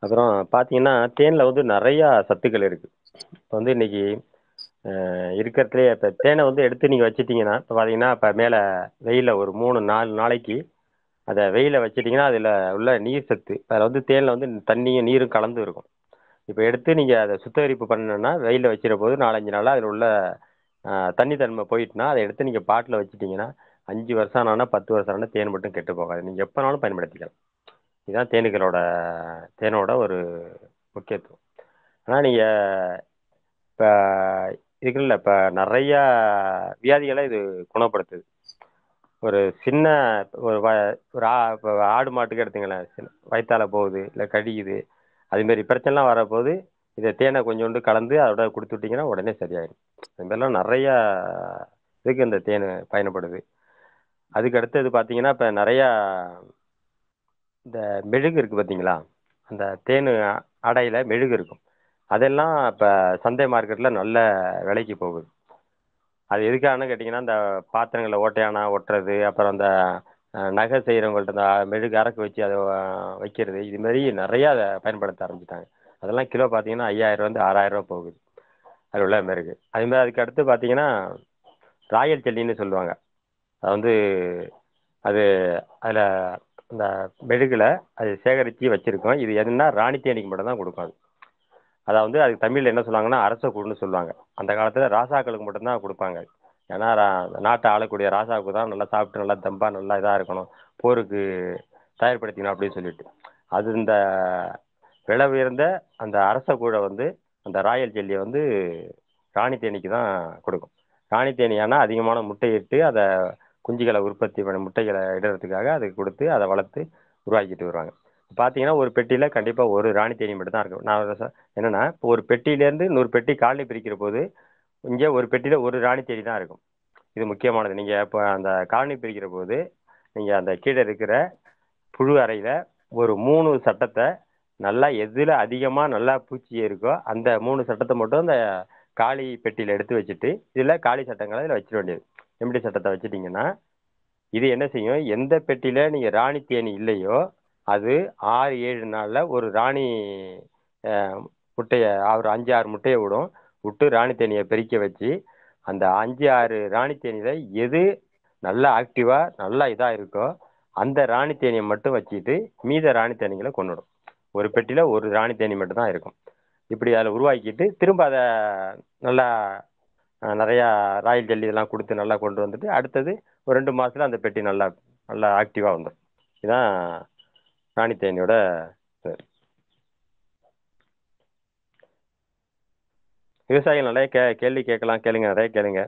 அப்புறம் பார்த்தீங்கன்னா தேனில் வந்து நிறையா சத்துக்கள் இருக்குது. இப்போ வந்து இன்னைக்கு இருக்கிறதுலே இப்போ தேனை வந்து எடுத்து நீங்கள் வச்சிட்டிங்கன்னா, இப்போ பார்த்தீங்கன்னா இப்போ மேலே வெயிலில் ஒரு 3-4 நாளைக்கு அதை வெயிலில் வச்சிட்டிங்கன்னா அதில் உள்ள நீர் சத்து, அதில் வந்து தேனில் வந்து தண்ணியும் நீரும் கலந்து இருக்கும். இப்போ எடுத்து நீங்கள் அதை சுத்திகரிப்பு பண்ணணுன்னா வெயிலில் வச்சிட போது 4-5 நாளாக அதில் உள்ள தண்ணி தன்மை போயிட்டுனா அதை எடுத்து நீங்கள் பாட்டில் வச்சிட்டிங்கன்னா 5 வருஷம் ஆனால் 10 வருஷம் ஆனால் தேன் மட்டும் கெட்டு போகாது. நீங்கள் எப்போனாலும் பயன்படுத்திக்கலாம். இதுதான் தேனோட ஒரு முக்கியத்துவம். ஆனால் நீங்கள் இப்போ இருக்குல்ல, இப்போ நிறையா வியாதிகளை இது குணப்படுத்துது. ஒரு சின்ன ஒரு இப்போ ஆடு மாட்டுக்கு எடுத்துங்களேன், வயிற்றால போகுது இல்லை கடிக்குது, அதுமாரி பிரச்சனைலாம் வரப்போது இதை தேனை கொஞ்சோண்டு கலந்து அதோட கொடுத்து விட்டிங்கன்னா உடனே சரியாயிடும். இது மாதிரிலாம் நிறையா இதுக்கு இந்த தேன் பயன்படுது. அதுக்கு அடுத்தது பார்த்தீங்கன்னா இப்போ நிறையா இந்த மெழுகு இருக்குது பார்த்தீங்களா, அந்த தேன் அடையில் மெழுகு இருக்கும். அதெல்லாம் இப்போ சந்தை மார்க்கெட்டில் நல்ல விலைக்கு போகுது. அது எதுக்காகன்னு கேட்டிங்கன்னா, இந்த பாத்திரங்களில் ஓட்டையானா ஒட்டுறது, அப்புறம் அந்த நகை செய்கிறவங்கள்ட்ட இந்த மெழுகு அரக்கு வச்சு அதை வைக்கிறது, இதுமாரி நிறையா அதை பயன்படுத்த ஆரம்பிச்சிட்டாங்க. அதெல்லாம் கிலோ பார்த்தீங்கன்னா 5000 6000 போகுது. அது உள்ள மெழுகு. அதுமாதிரி அதுக்கு அடுத்து பார்த்தீங்கன்னா ராயல் ஜெல்லின்னு சொல்லுவாங்க. அது வந்து அது அதில் அந்த மெழுகில் அது சேகரித்து வச்சுருக்கோம். இது எதுனா ராணி தேனீக்கு மட்டும் தான் கொடுக்கும். அதாவது அதுக்கு தமிழில் என்ன சொல்லுவாங்கன்னா அரச கூடுன்னு சொல்லுவாங்க. அந்த காலத்தில் ராசாக்களுக்கு மட்டும்தான் கொடுப்பாங்க. ஏன்னா நாட்டை ஆளக்கூடிய ராசாவுக்கு தான் நல்லா சாப்பிட்டு நல்லா தெம்பா நல்லா இதாக இருக்கணும், போருக்கு தயார்படுத்திக்கணும் அப்படின்னு சொல்லிட்டு. அது இந்த விலை உயர்ந்த அந்த அரச கூடை வந்து அந்த ராயல் ஜெல்லியை வந்து ராணி தேனீக்கு தான் கொடுக்கும். ராணி தேனி ஆனால் அதிகமான முட்டையிட்டு அதை குஞ்சுகளை உற்பத்தி பண்ண முட்டைகளை இடுறதுக்காக அதுக்கு கொடுத்து அதை வளர்த்து உருவாக்கிட்டு வருவாங்க. பார்த்தீங்கன்னா ஒரு பெட்டியில் கண்டிப்பாக ஒரு ராணி தேனி மட்டும் தான் இருக்கும். நான் என்னன்னா இப்போ ஒரு பெட்டியிலேருந்து 100 பெட்டி காலனி பிரிக்கிற போது இங்கே ஒரு பெட்டியில் ஒரு ராணி தேனி தான் இருக்கும். இது முக்கியமானது. நீங்கள் இப்போ அந்த காலனி பிரிக்கிற போது நீங்கள் அந்த கீழே இருக்கிற புழு அறையில் ஒரு 3 சட்டத்தை நல்லா எதில் அதிகமாக நல்லா பூச்சி இருக்கோ அந்த 3 சட்டத்தை மட்டும் அந்த காலி பெட்டியில் எடுத்து வச்சுட்டு இதில் காலி சட்டங்களை இதில் வச்சிட வேண்டியது. எம்டி சட்டத்தை வச்சுட்டிங்கன்னா இது என்ன செய்யும், எந்த பெட்டியில் நீங்கள் ராணி தேனி இல்லையோ அது 6-7 நாளில் ஒரு ராணி முட்டையை ஒரு 5-6 முட்டையை விட்டு ராணி தேனியை பெருக்க வச்சு அந்த 5-6 ராணி தேனியில் எது நல்லா ஆக்டிவாக நல்லா இதாக இருக்கோ அந்த ராணி தேனியை மட்டும் வச்சுட்டு மீத ராணி தேனிகளை கொண்டுடும். ஒரு பெட்டியில் ஒரு ராணி தேனி மட்டும் தான் இருக்கும். இப்படி அதில் உருவாக்கிட்டு திரும்ப அதை நல்லா நிறையா ராயல் ஜெல்லி இதெல்லாம் கொடுத்து நல்லா கொண்டு வந்துட்டு அடுத்தது ஒரு 2 மாதத்தில் அந்த பெட்டி நல்லா நல்லா ஆக்டிவாக வந்துடும். இதுதான் ராணி தேனியோட விவசாயிகள் நிறைய கேள்வி கேட்கலாம், கேளுங்க, நிறைய கேளுங்க.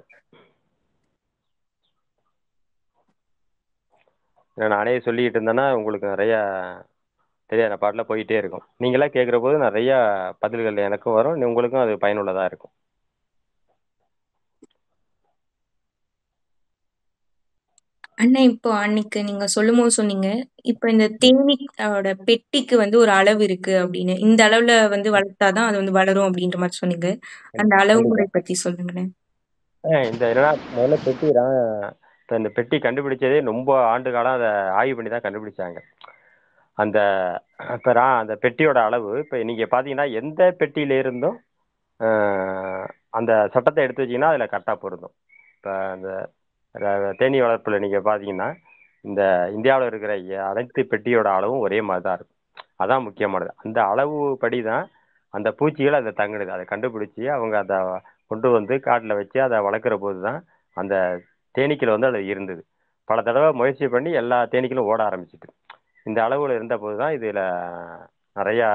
நானே சொல்லிக்கிட்டு இருந்தேன்னா உங்களுக்கு நிறையா தெரியாத பாட்டில் போயிட்டே இருக்கும். நீங்களாம் கேட்குற போது நிறையா பதில்கள் எனக்கும் வரும், உங்களுக்கும் அது பயனுள்ளதாக இருக்கும். அண்ணா இப்போ அன்னைக்கு நீங்க சொல்லும்போது சொன்னீங்க, இப்ப இந்த தேனீயோட பெட்டிக்கு வந்து ஒரு அளவு இருக்கு அப்படின்னு. இந்த அளவுல வந்து வளர்த்தா தான் அது வந்து வளரும் அப்படின்ற மாரி சொன்னீங்க. அந்த அளவு கண்டிப்பா. முறை பத்தி சொல்லுங்களேன். இந்த என்னன்னா முதல்ல இப்போ இந்த பெட்டி கண்டுபிடிச்சதே ரொம்ப ஆண்டு காலம் அதை ஆய்வு பண்ணி தான் கண்டுபிடிச்சாங்க. அந்த இப்போ அந்த பெட்டியோட அளவு இப்போ நீங்கள் பார்த்தீங்கன்னா எந்த பெட்டியில இருந்தும் அந்த சட்டத்தை எடுத்து வச்சீங்கன்னா அதில் கரெக்டாக பொருந்தும். இப்போ அந்த தேனீ வளர்ப்பில் நீங்கள் பார்த்தீங்கன்னா இந்த இந்தியாவில் இருக்கிற அனைத்து பெட்டியோட அளவும் ஒரே மாதிரி தான் இருக்கும். அதான் முக்கியமானது. அந்த அளவு படி தான் அந்த பூச்சிகள் அதை தங்குனது. அதை கண்டுபிடிச்சி அவங்க அதை கொண்டு வந்து காட்டில் வச்சு அதை வளர்க்குற போது தான் அந்த தேனீக்கள் வந்து அது இருந்தது. பல தடவை முயற்சி பண்ணி எல்லா தேனீக்களும் ஓட ஆரம்பிச்சிட்டு இந்த அளவில் இருந்த போது தான் இதில் நிறையா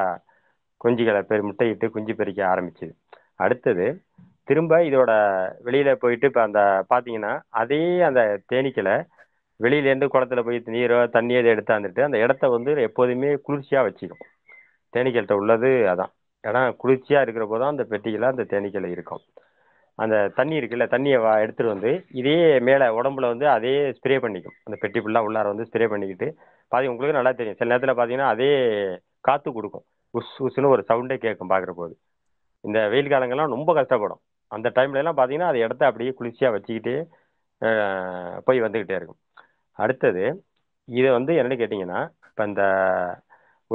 குஞ்சுகளை முட்டையிட்டு குஞ்சு பொரிக்க ஆரம்பிச்சுது. அடுத்தது திரும்ப இதோட வெளியில போயிட்டு இப்போ அந்த பார்த்தீங்கன்னா அதே அந்த தேனீக்களை வெளியிலேருந்து குளத்துல போய் நீரோ தண்ணியோ இதை எடுத்தாந்துட்டு அந்த இடத்த வந்து எப்போதுமே குளிர்ச்சியாக வச்சுக்கும். தேனீக்கள்கிட்ட உள்ளது அதான். ஏன்னா குளிர்ச்சியாக இருக்கிற போது தான் அந்த பெட்டியில் அந்த தேனீக்கள் இருக்கும். அந்த தண்ணி இருக்குல்ல தண்ணியை எடுத்துகிட்டு வந்து இதே மேலே உடம்புல வந்து அதே ஸ்ப்ரே பண்ணிக்கும். அந்த பெட்டி ஃபுல்லாக உள்ளார வந்து ஸ்ப்ரே பண்ணிக்கிட்டு உங்களுக்கு நல்லா தெரியும். சில நேரத்தில் பார்த்தீங்கன்னா அதே காற்று கொடுக்கும். உஸ் உஸ்ன்னு ஒரு சவுண்டே கேட்கும் பார்க்குற போது. இந்த வெயில் காலங்கள்லாம் ரொம்ப கஷ்டப்படும். அந்த டைம்ல எல்லாம் பார்த்தீங்கன்னா அது இடத்த அப்படியே குளிர்ச்சியாக வச்சுக்கிட்டு போய் வந்துக்கிட்டே இருக்கும். அடுத்தது இதை வந்து என்னன்னு கேட்டிங்கன்னா இப்போ இந்த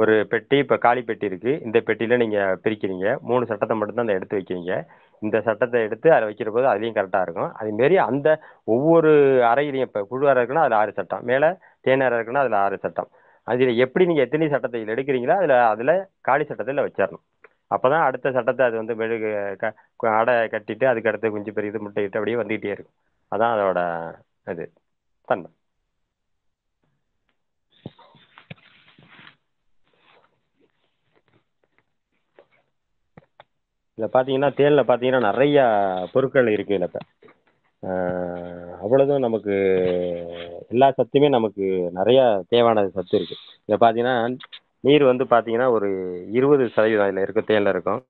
ஒரு பெட்டி இப்போ காலி பெட்டி இருக்குது. இந்த பெட்டியில் நீங்கள் பிரிக்கிறீங்க. 3 சட்டத்தை மட்டும்தான் அந்த எடுத்து வைக்கிறீங்க. இந்த சட்டத்தை எடுத்து அதில் வைக்கிற போது அதுலேயும் கரெக்டாக இருக்கும். அதேமாரி அந்த ஒவ்வொரு அறையிலையும் இப்போ புழு அறை இருக்குன்னா அதில் 6 சட்டம், மேலே தேன் அறை இருக்குன்னா அதில் 6 சட்டம். அதில் எப்படி நீங்கள் எத்தனை சட்டத்தை இதில் எடுக்கிறீங்களோ அதில் காலி சட்டத்தில் வச்சிடணும். அப்போ தான் அடுத்த சட்டத்தை அது வந்து மெழுகு அடை கட்டிட்டு அதுக்கு அடுத்து குஞ்சு பெருகிது முட்டையிட்டு அப்படியே வந்துக்கிட்டே இருக்கும். அதான் அதோட இது தன்மை. இதில் பார்த்தீங்கன்னா தேனில் பார்த்தீங்கன்னா நிறையா பொருட்கள் இருக்குது. இதில் இப்போ அவ்வளோதும் நமக்கு எல்லா சத்துமே நமக்கு நிறையா தேவையான சத்து இருக்குது. இதில் பார்த்தீங்கன்னா நீர் வந்து பார்த்தீங்கன்னா ஒரு 20% அதில் இருக்கும், தேனில் இருக்கும்.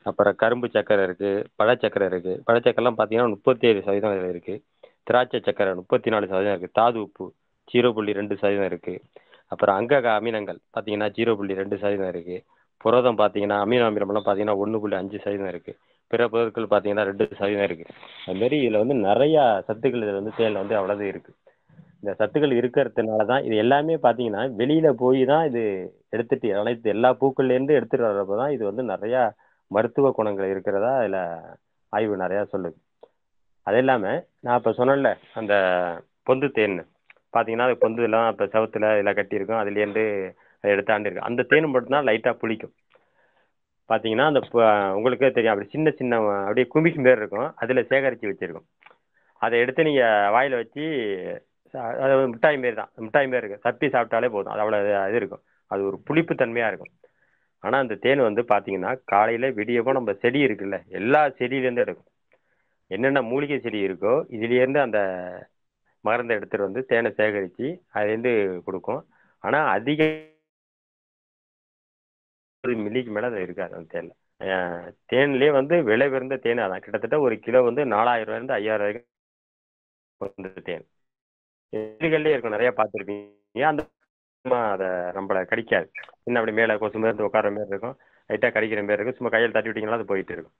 அப்புறம் கரும்பு சர்க்கரை இருக்குது, பழச்சக்கரை இருக்குது. பழச்சக்கரைலாம் பார்த்தீங்கன்னா 37% அதில் இருக்குது. திராட்சை சக்கரை 34% இருக்குது. தாது உப்பு 0.2% இருக்குது. அப்புறம் அங்கக அமிலங்கள் பார்த்தீங்கன்னா 0.2% இருக்குது. புரதம் பார்த்தீங்கன்னா அமினோ அமிலம்லாம் பார்த்தீங்கன்னா 1.5% இருக்குது. பிற பொருட்கள் பார்த்தீங்கன்னா 2% இருக்குது. அதுமாரி இதில் வந்து நிறையா சத்துக்கள் இதில் வந்து தேனில் வந்து அவ்வளவு இருக்குது. இந்த சத்துக்கள் இருக்கிறதுனால தான் இது எல்லாமே பார்த்தீங்கன்னா வெளியில் போய் தான் இது எடுத்துட்டு அனைத்து எல்லா பூக்கள்லேருந்து எடுத்துகிட்டு வர்றப்போ தான் இது வந்து நிறையா மருத்துவ குணங்கள் இருக்கிறதா இதில் ஆய்வு நிறையா சொல்லுது. அது இல்லாமல் நான் இப்போ சொன்னேன்ல அந்த பொந்து தேன் பார்த்தீங்கன்னா அது பொந்து எல்லாம் இப்போ செவத்துல இதில் கட்டியிருக்கும். அதுலேருந்து எடுத்தாண்டு இருக்கு. அந்த தேன் மட்டும்தான் லைட்டாக புளிக்கும். பார்த்தீங்கன்னா அந்த உங்களுக்கே தெரியும் அப்படி சின்ன சின்ன அப்படியே குமிக்கு மாரி இருக்கும். அதில் சேகரித்து வச்சிருக்கும். அதை எடுத்து நீங்கள் வாயில் வச்சு அது மிட்டாய் மாரி தான். மிட்டாய் மாரி இருக்கும். தப்பி சாப்பிட்டாலே போதும். அது அவ்வளோ இது இருக்கும். அது ஒரு புளிப்பு தன்மையாக இருக்கும். ஆனால் அந்த தேன் வந்து பார்த்தீங்கன்னா காலையில் விடியப்போ நம்ம செடி இருக்குல்ல எல்லா செடியிலேருந்து எடுக்கும். என்னென்ன மூலிகை செடி இருக்கோ இதுலேருந்து அந்த மருந்தை எடுத்துகிட்டு வந்து தேனை சேகரித்து அதுலேருந்து கொடுக்கும். ஆனால் அதிக மில்லிக்கு மேலே அது இருக்காது அந்த தேனில். தேன்லேயே வந்து விலை உயர்ந்த தேன் அதான். கிட்டத்தட்ட ஒரு கிலோ வந்து 4000 ரூபாயிலிருந்து 5000 ரூபாய்க்கு வந்து தேன் வீடுகள்லேயே இருக்கும். நிறையா பார்த்துருப்பீங்க. அந்த அதை நம்மளை கடிக்காது. இன்னும் அப்படி மேலே கொசு மாதிரி உட்கார மாதிரி இருக்கும். லைட்டாக கடிக்கிற மாதிரி இருக்கும். சும்மா கையில் தட்டி விட்டிங்கன்னா அது போயிட்டு இருக்கும்.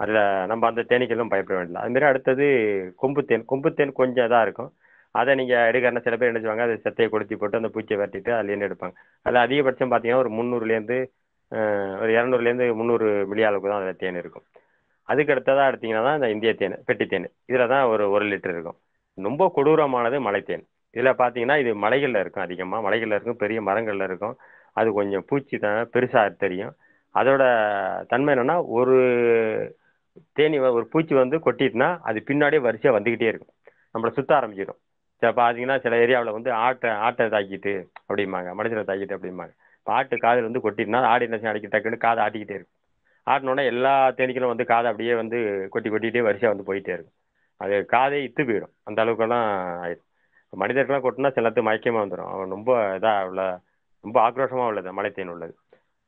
அதில் நம்ம அந்த தேனீக்களும் பயப்பட வேண்டியது. அதுமாரி அடுத்தது கொம்புத்தேன். கொம்புத்தேன் கொஞ்சம் இதாக இருக்கும். அதை நீங்கள் எடுக்கிறனா சில பேர் என்ன செய்வாங்க அது செத்தையை கொளுத்தி போட்டு அந்த பூச்சியை வெட்டிட்டு அதுலேருந்து எடுப்பாங்க. அதில் அதிகபட்சம் பார்த்தீங்கன்னா ஒரு 300லேருந்து ஒரு 200லேருந்து 300 மில்லி அளவுக்கு தான் அதில் தேன் இருக்கும். அதுக்கு அடுத்ததாக எடுத்தீங்கன்னா தான் இந்த இந்திய தேன் பெட்டி தேன். இதில் தான் ஒரு லிட்டர் இருக்கும். ரொம்ப கொடூரமானது மலைத்தேன். இதில் பார்த்தீங்கன்னா இது மலைகளில் இருக்கும். அதிகமாக மலைகளில் இருக்கும், பெரிய மரங்களில் இருக்கும். அது கொஞ்சம் பூச்சி தான் பெருசாக தெரியும். அதோட தன்மை என்னென்னா ஒரு ஒரு பூச்சி வந்து கொட்டிட்டுனா அது பின்னாடியே வரிசையாக வந்துக்கிட்டே இருக்கும். நம்மளை சுற்ற ஆரம்பிச்சிடும். சில பார்த்தீங்கன்னா சில ஏரியாவில் வந்து ஆட்டை தாக்கிட்டு அப்படிம்பாங்க, மனுஷனை தாக்கிட்டு அப்படிம்பாங்க. இப்போ ஆட்டு காதில் வந்து கொட்டிட்டுனா ஆடு என்ன செய்யும் அடிக்க டக்குன்னு காதை ஆட்டிக்கிட்டே இருக்கும். ஆட்டினோடனே எல்லா தேனீக்களும் வந்து காதை அப்படியே வந்து கொட்டிக்கிட்டே வரிசையாக வந்து போயிட்டே இருக்கும். அது காதே இத்து போயிடும். அந்த அளவுக்கெல்லாம் ஆயிடும். மனிதர்கள்லாம் கொட்டினா சில நேரத்துக்கு மயக்கமாக வந்துடும். அவன் ரொம்ப இதாக உள்ள ரொம்ப ஆக்ரோஷமாக உள்ளது மலைத்தேன் உள்ளது.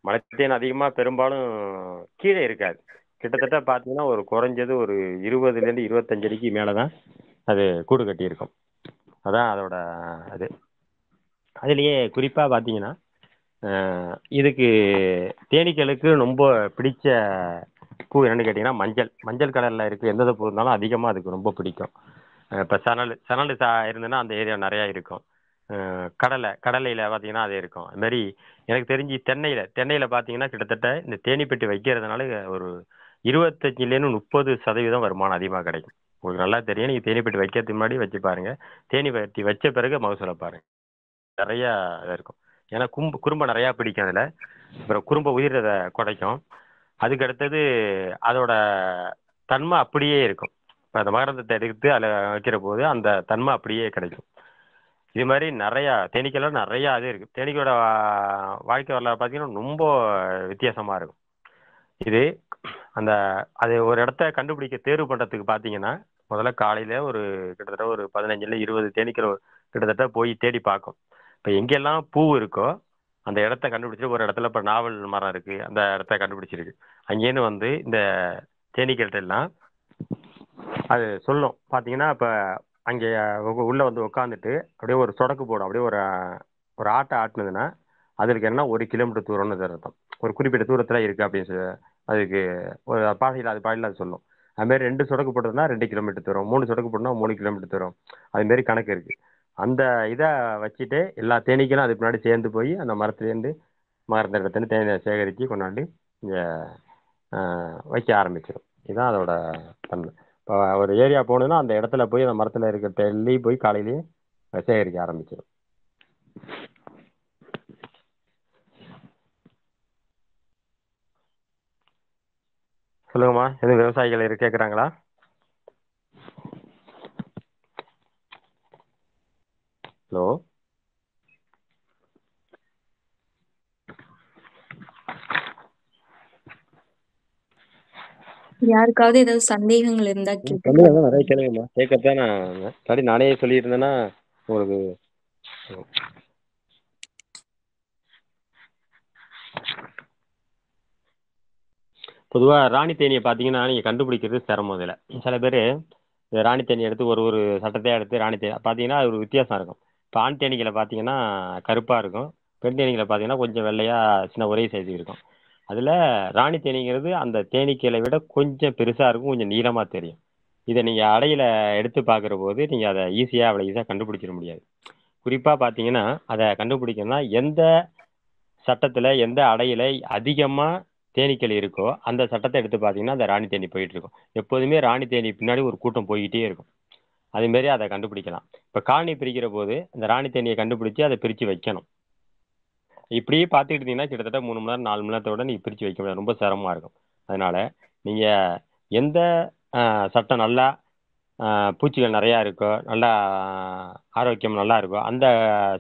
மலைத்தேன் அதிகமாக பெரும்பாலும் கீழே இருக்காது. கிட்டத்தட்ட பார்த்தீங்கன்னா ஒரு குறைஞ்சது ஒரு 20லேருந்து 25 அடிக்கு மேலே தான் அது கூடு கட்டியிருக்கும். அதான் அதோட இது. அதுலேயே குறிப்பாக பார்த்தீங்கன்னா இதுக்கு தேனீக்களுக்கு ரொம்ப பிடிச்ச பூ என்னன்னு கேட்டிங்கன்னா மஞ்சள். மஞ்சள் கலரில் இருக்குது. எந்த பூ இருந்தாலும் அதிகமாக அதுக்கு ரொம்ப பிடிக்கும். இப்போ சணல் சணல் இருந்ததுன்னா அந்த ஏரியா நிறையா இருக்கும். கடலையில் பார்த்தீங்கன்னா அது இருக்கும். அதுமாரி எனக்கு தெரிஞ்சு தென்னையில் பார்த்தீங்கன்னா கிட்டத்தட்ட இந்த தேனீப்பெட்டி வைக்கிறதுனால ஒரு 25லேருந்து 30% வருமானம் அதிகமாக கிடைக்கும். உங்களுக்கு நல்லா தெரியும். நீங்க தேனி பெட்டி வைக்கிறதுக்கு முன்னாடி வச்சு பாருங்க. தேனி பெட்டி வச்ச பிறகு மகசூலை பாருங்க. நிறைய இது இருக்கும். ஏன்னா குறும்பை நிறைய பிடிக்கும் அதுல. அப்புறம் குறும்பை உயிரை குறைக்கும். அதுக்கு அடுத்தது அதோட தன்மை அப்படியே இருக்கும். இப்போ அந்த மகரந்தத்தை எடுத்து அதில் வைக்கிற போது அந்த தன்மை அப்படியே கிடைக்கும். இது மாதிரி நிறைய தேனீக்கெல்லாம் நிறைய இது இருக்கு. தேனீக்களோட வாழ்க்கை வரலாறு பார்த்தீங்கன்னா ரொம்ப வித்தியாசமா இருக்கும். இது அந்த அது ஒரு இடத்த கண்டுபிடிக்க தேர்வு பண்றதுக்கு பார்த்தீங்கன்னா, முதல்ல காலையில ஒரு கிட்டத்தட்ட ஒரு 15ல 20 தேனீக்கள் கிட்டத்தட்ட போய் தேடி பார்க்கும். இப்போ எங்கெல்லாம் பூ இருக்கோ அந்த இடத்த கண்டுபிடிச்சு, ஒரு இடத்துல இப்போ நாவல் மரம் இருக்கு, அந்த இடத்த கண்டுபிடிச்சிருக்கு. அங்கேருந்து வந்து இந்த தேனீக்கள்கிட்ட எல்லாம் அது சொல்லும். பார்த்தீங்கன்னா இப்போ அங்கே உள்ள வந்து உட்காந்துட்டு அப்படியே ஒரு சொடக்கு போடும். அப்படியே ஒரு ஒரு ஆட்டை ஆட்டினதுன்னா அதுக்கு என்ன 1 கிலோமீட்டர் தூரம்னு அர்த்தம். ஒரு குறிப்பிட்ட தூரத்தில் இருக்கு அப்படின்னு சொல்லி அதுக்கு ஒரு பாதையில் அது சொல்லும். அது மாதிரி 2 சொடக்கு போட்டதுன்னா 2 கிலோமீட்டர் தூரம், 3 சொடக்கு போட்டோம்னா 3 கிலோமீட்டர் தூரம். அது மாதிரி கணக்கு இருக்கு. அந்த இதை வச்சுட்டு எல்லா தேனீக்களும் அதுக்கு முன்னாடி சேர்ந்து போய் அந்த மரத்துலேருந்து மகரந்த இடத்துல தேனியை சேகரித்து கொண்டாந்து இங்கே வைக்க ஆரம்பிச்சிடும். இதுதான் அதோட தன்மை. இப்போ ஒரு ஏரியா போகணுன்னா அந்த இடத்துல போய் அந்த மரத்தில் இருக்கிற டெல்லி போய் காலையிலேயே சேகரிக்க ஆரம்பிச்சிடும். சொல்லுங்கம்மா, எதுவும் விவசாயிகள் கேட்குறாங்களா? ஹலோ. யாருக்காவது ஏதாவது சந்தேகங்கள் இருந்தா கேட்டுக்கலாம். தமிழ் நிறைய கேளுங்கம்மா. கேட்கறதான் நான் நானே சொல்லிட்டு இருந்தேன்னா உங்களுக்கு. பொதுவாக ராணி தேனியை பார்த்தீங்கன்னா நீங்கள் கண்டுபிடிக்கிறது சிரமம். இதில் சில பேர் இந்த ராணி தேனி எடுத்து ஒரு ஒரு சட்டத்தையாக எடுத்து ராணி தேனி பார்த்தீங்கன்னா அது ஒரு வித்தியாசம் இருக்கும். இப்போ ஆண் தேனீக்களை பார்த்தீங்கன்னா கருப்பாக இருக்கும். பெண் தேனீக்களை பார்த்தீங்கன்னா கொஞ்சம் வெள்ளையாக சின்ன ஒரே சைஸுக்கு இருக்கும். அதில் ராணி தேனீங்கிறது அந்த தேனீக்களை விட கொஞ்சம் பெருசாக இருக்கும், கொஞ்சம் நீளமாக தெரியும். இதை நீங்கள் அடையில எடுத்து பார்க்குற போது நீங்கள் அதை அவ்வளோ ஈஸியாக கண்டுபிடிச்சிட முடியாது. குறிப்பாக பார்த்தீங்கன்னா அதை கண்டுபிடிக்கணும்னா எந்த சட்டத்தில் எந்த அடையில அதிகமாக தேனீக்கள் இருக்கோ அந்த சட்டத்தை எடுத்து பார்த்தீங்கன்னா அந்த ராணி தேனி போயிட்டு இருக்கும். எப்போதுமே ராணி தேனி பின்னாடி ஒரு கூட்டம் போய்கிட்டே இருக்கும். அதுமாரி அதை கண்டுபிடிக்கலாம். இப்போ காலனி பிரிக்கிற போது அந்த ராணி தேனியை கண்டுபிடிச்சி அதை பிரித்து வைக்கணும். இப்படியே பார்த்துக்கிட்டு இருந்தீங்கன்னா கிட்டத்தட்ட 3 மணி நேரம் 4 மணி நேரத்தோட நீங்கள் பிரித்து வைக்க முடியாது. ரொம்ப சிரமமாக இருக்கும். அதனால நீங்கள் எந்த சட்டம் நல்லா பூச்சிகள் நிறையா இருக்கோ, நல்லா ஆரோக்கியம் நல்லா இருக்கோ அந்த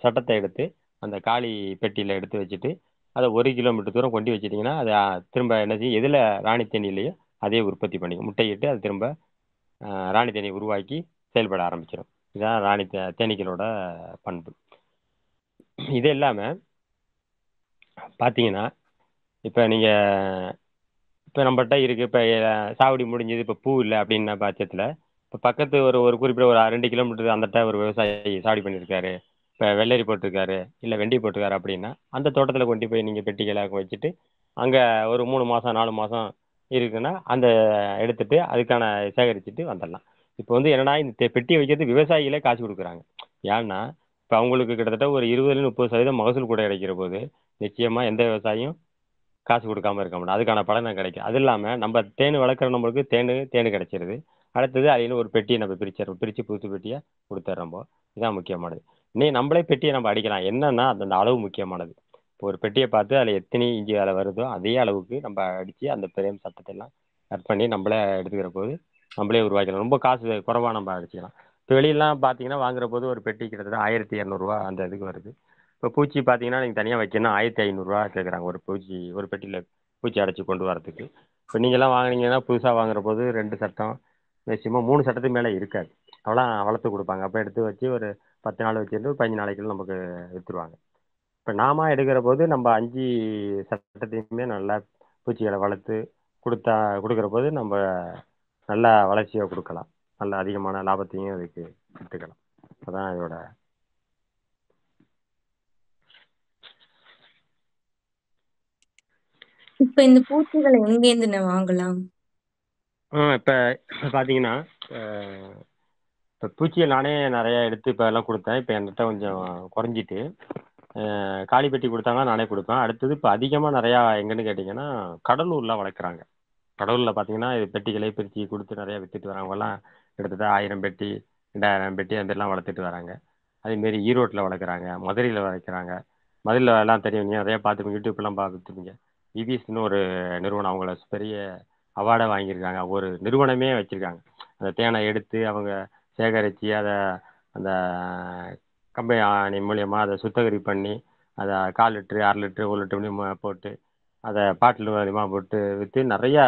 சட்டத்தை எடுத்து அந்த காலி பெட்டியில் எடுத்து வச்சுட்டு அதை 1 கிலோமீட்டர் தூரம் கொண்டு வச்சிட்டிங்கன்னா அது திரும்ப என்ன செய்யும், எதில் ராணி தேனிலையோ அதே உற்பத்தி பண்ணிக்கும். முட்டையிட்டு அது திரும்ப ராணி தேனியை உருவாக்கி செயல்பட ஆரம்பிச்சிடும். இதுதான் ராணி தேனீக்களோட பண்பு. இது இல்லாமல் பார்த்தீங்கன்னா இப்போ நீங்கள் இப்போ நம்மகிட்ட இருக்குது, இப்போ சாவடி முடிஞ்சது, இப்போ பூ இல்லை அப்படின்ன பட்சத்தில் இப்போ பக்கத்து ஒரு ஒரு குறிப்பிட்ட ஒரு 2 கிலோமீட்டர் அந்தட்ட ஒரு விவசாயி சாவடி பண்ணியிருக்காரு, இப்போ வெள்ளரி போட்டிருக்காரு, இல்லை வெண்டி போட்டிருக்காரு அப்படின்னா அந்த தோட்டத்தில் கொண்டு போய் நீங்கள் பெட்டிகளை வச்சுட்டு அங்கே ஒரு 3 மாதம் 4 மாதம் இருக்குன்னா அந்த எடுத்துட்டு அதுக்கான சேகரிச்சுட்டு வந்துடலாம். இப்போ வந்து என்னன்னா இந்த பெட்டி வைக்கிறதுக்கு விவசாயிகளே காசு கொடுக்குறாங்க. ஏன்னா இப்போ அவங்களுக்கு கிட்டத்தட்ட ஒரு 20-30% மகசூல் கூட கிடைக்கிற போது நிச்சயமாக எந்த விவசாயியும் காசு கொடுக்காம இருக்க மாட்டோம். அதுக்கான பலன் கிடைக்கும். அது இல்லாமல் நம்ம தேன் வளர்க்குற நம்மளுக்கு தேன் கிடைச்சிருது. அடுத்தது அதில் ஒரு பெட்டியை நம்ம பிரித்து புது பெட்டியாக கொடுத்துட்றோம். இதுதான் முக்கியமானது. இன்னும் நம்மளே பெட்டியை நம்ம அடிக்கலாம். என்னன்னா அந்த அளவு முக்கியமானது. இப்போ ஒரு பெட்டியை பார்த்து அதில் எத்தனை இஞ்சி அதில் வருதோ அதே அளவுக்கு நம்ம அடித்து அந்த பிரேம் சட்டத்தை எல்லாம் கட் பண்ணி நம்மளே எடுத்துக்கிற போது நம்மளே உருவாக்கலாம். ரொம்ப காசு குறைவாக நம்ம அடிச்சுக்கலாம். இப்போ வெளியெல்லாம் பார்த்தீங்கன்னா வாங்குற போது ஒரு பெட்டி கிட்டத்தட்ட 1200 அந்த இதுக்கு வருது. இப்போ பூச்சி பார்த்தீங்கன்னா நீங்கள் தனியாக வைக்கணும்னா 1500 கேட்குறாங்க ஒரு பூச்சி, ஒரு பெட்டியில் பூச்சி அடைச்சி கொண்டு வரதுக்கு. இப்போ நீங்கள்லாம் வாங்குனீங்கன்னா புதுசாக வாங்குற போது 2 சட்டம் மேக்சிமம் 3 சட்டத்துக்கு மேலே இருக்காது. அவெல்லாம் வளர்த்து கொடுப்பாங்க. அப்போ எடுத்து வச்சு ஒரு 10 நாள் வச்சுருந்து 15 நாளைக்குள்ள நமக்கு விற்றுருவாங்க. இப்போ நாம எடுக்கிற போது நம்ம 5 சட்டத்தையுமே நல்லா பூச்சிகளை வளர்த்து கொடுக்குற போது நம்ம நல்லா வளர்ச்சியை கொடுக்கலாம். நல்ல அதிகமான லாபத்தையும் அதுக்கு எடுத்துக்கலாம். அதான் இதோட. இப்ப இந்த பூச்சிகளை எங்கேருந்து நான் வாங்கலாம்? இப்போ பார்த்தீங்கன்னா இப்போ பூச்சிகள் நானே நிறைய எடுத்து இப்போ எல்லாம் கொடுத்தேன். இப்போ என்கிட்ட கொஞ்சம் குறைஞ்சிட்டு காளி பெட்டி கொடுத்தாங்கன்னா நானே கொடுப்பேன். அடுத்தது இப்போ அதிகமாக நிறையா எங்கன்னு கேட்டிங்கன்னா கடலூர்லாம் வளர்க்குறாங்க. கடலூரில் பார்த்தீங்கன்னா இது பெட்டிகளே பிரித்து கொடுத்து நிறையா விற்றுட்டு வரவங்கலாம் கிட்டத்தட்ட 1000 பெட்டி 2000 பெட்டி அந்த மாதிரிலாம் வளர்த்துட்டு வராங்க. அதேமாரி ஈரோட்டில் வளர்க்குறாங்க, மதுரையில் வளர்க்குறாங்க. மதுரையில் எல்லாம் தெரியும், நீங்கள் நிறையா பார்த்துப்பீங்க, யூடியூப்லாம் பார்த்துருப்பீங்க. இவிஎஸ்ன்னு ஒரு நிறுவனம், அவங்கள பெரிய அவார்டை வாங்கியிருக்காங்க. ஒரு நிறுவனமே வச்சுருக்காங்க. அந்த தேனை எடுத்து அவங்க சேகரித்து அதை அந்த கம்பெனி மூலியமாக அதை சுத்தகரி பண்ணி அதை 1/4 லிட்டரு 1/2 லிட்டரு 1 லிட்டர் போட்டு அதை பாட்டில் மூலியமாக போட்டு விற்று நிறையா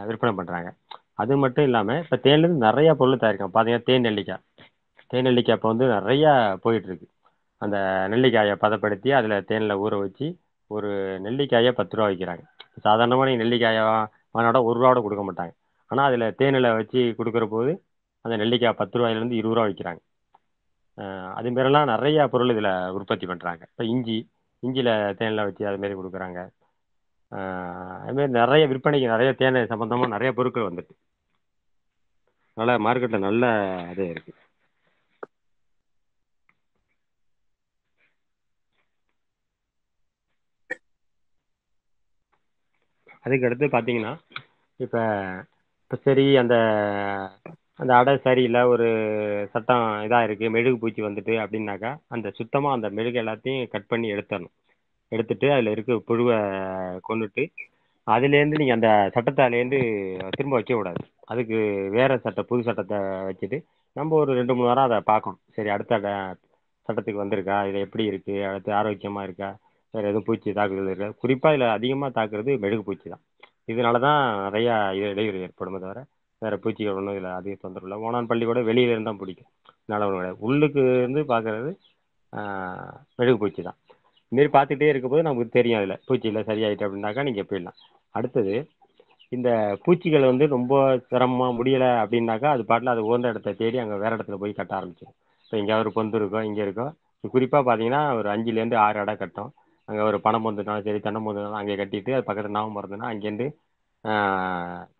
விற்பனை பண்ணுறாங்க. அது மட்டும் இல்லாமல் இப்போ தேன்லேருந்து நிறையா பொருள் தயாரிக்காங்க. பார்த்தீங்கன்னா தேன் நெல்லிக்காய். தேன் நெல்லிக்காய் இப்போ வந்து நிறையா போயிட்டுருக்கு. அந்த நெல்லிக்காயை பதப்படுத்தி அதில் தேனில் ஊற வச்சு ஒரு நெல்லிக்காயை 10 ரூபா விற்கிறாங்க. சாதாரணமாக நீங்கள் நெல்லிக்காயை வாங்கினோட 1 ரூபா கொடுக்க மாட்டாங்க. ஆனால் அதில் தேனில் வச்சு கொடுக்குற போது அந்த நெல்லிக்காய் 10 ரூபாயிலேருந்து 20 ரூபா விற்கிறாங்க. அது மாரிலாம் நிறையா பொருள் இதில் உற்பத்தி பண்ணுறாங்க. இப்போ இஞ்சியில் தேனில் வச்சு அதுமாரி கொடுக்குறாங்க. அதுமாரி நிறைய விற்பனைக்கு நிறைய தேன் சம்மந்தமாக நிறைய பொருட்கள் வந்துட்டு அதனால் மார்க்கெட்டில் நல்ல இது இருக்குது. அதுக்கு அடுத்து பார்த்தீங்கன்னா இப்போ இப்போ சரி அந்த அந்த அடை சரியில்லை, ஒரு சட்டம் இதாக இருக்குது, மெழுகு பூச்சி வந்துட்டு அப்படின்னாக்கா அந்த சுத்தமாக அந்த மெழுகு எல்லாத்தையும் கட் பண்ணி எடுத்துடணும். எடுத்துட்டு அதில் இருக்க புழுவை கொண்டுட்டு அதுலேருந்து நீங்கள் அந்த சட்டத்தாலேருந்து திரும்ப வைக்கக்கூடாது. அதுக்கு வேறு சட்டை புது சட்டத்தை வச்சுட்டு நம்ம ஒரு 2 3 வாரம் அதை பார்க்கணும். சரி அடுத்த சட்டத்துக்கு வந்திருக்கா, இது எப்படி இருக்குது, அடுத்து ஆரோக்கியமாக இருக்கா, வேறு எதுவும் பூச்சி தாக்குதல் இருக்கா. குறிப்பாக இதில் அதிகமாக தாக்குறது மெழுகு பூச்சி தான். இதனால தான் நிறையா இடையூறு ஏற்படுமே தவிர வேறு பூச்சிகள் ஒன்றும் இதில் அதிக தொந்தரவு இல்லை. ஓணான் பள்ளி கூட வெளியில இருந்து தான் பிடிக்கும், அதனால ஒன்றும் கிடையாது. உள்ளுக்கு இருந்து பார்க்குறது மெழுகு பூச்சி தான். இதுமாரி பார்த்துட்டே இருக்கும்போது நமக்கு தெரியும் அதில் பூச்சி இல்லை சரியாயிட்டு அப்படின்னாக்கா நீங்கள் போயிடலாம். அடுத்தது இந்த பூச்சிகள் வந்து ரொம்ப சிரமமாக முடியலை அப்படின்னாக்கா அது பாட்டில் அது உகந்த இடத்த தேடி அங்கே வேறு இடத்துல போய் கட்ட ஆரம்பிச்சிடும். இப்போ எங்கேயாவது ஒரு பொந்து இருக்கோ இங்கே இருக்கோ, குறிப்பாக பார்த்தீங்கன்னா ஒரு 5லேருந்து 6 அடை கட்டும். அங்கே ஒரு பனை பொந்துனாலும் சரி தென்னை பொந்துனாலும் அங்கே கட்டிட்டு அது பக்கத்தில் நாவும் மறந்துன்னா அங்கேருந்து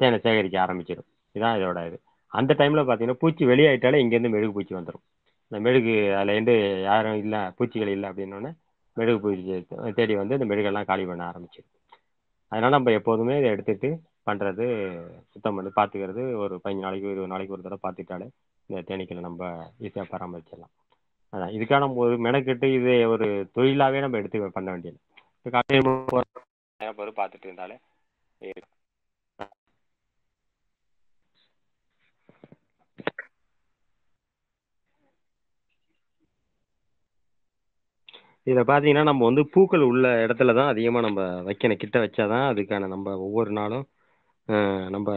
தேனை சேகரிக்க ஆரம்பிச்சிடும். இதுதான் இதோட இது. அந்த டைமில் பார்த்தீங்கன்னா பூச்சி வெளியாயிட்டாலே இங்கேருந்து மெழுகு பூச்சி வந்துடும். இந்த மெழுகு அதுலேருந்து யாரும் இல்லை பூச்சிகள் இல்லை அப்படின்னோடனே மெழுகு பூச்சி தேடி வந்து இந்த மெழுகெல்லாம் காலி பண்ண ஆரம்பிச்சிடும். அதனால நம்ம எப்போதுமே இதை எடுத்துட்டு பண்ணுறது, சுத்தம் பண்ணி பார்த்துக்கிறது, ஒரு 15 நாளைக்கு 20 நாளைக்கு ஒரு தடவை பார்த்துக்கிட்டாலே இந்த தேனீக்களை நம்ம ஈஸியாக பராமரிச்சிடலாம். அதான் இதுக்கான ஒரு மெனக்கெட்டு இது ஒரு தொழிலாகவே நம்ம எடுத்து பண்ண வேண்டியது. இப்போ காலையில் பார்த்துட்டு இருந்தாலே இதில் பார்த்தீங்கன்னா நம்ம வந்து பூக்கள் உள்ள இடத்துல தான் அதிகமாக நம்ம வைக்கணும். கிட்ட வச்சாதான் அதுக்கான நம்ம ஒவ்வொரு நாளும் நம்ம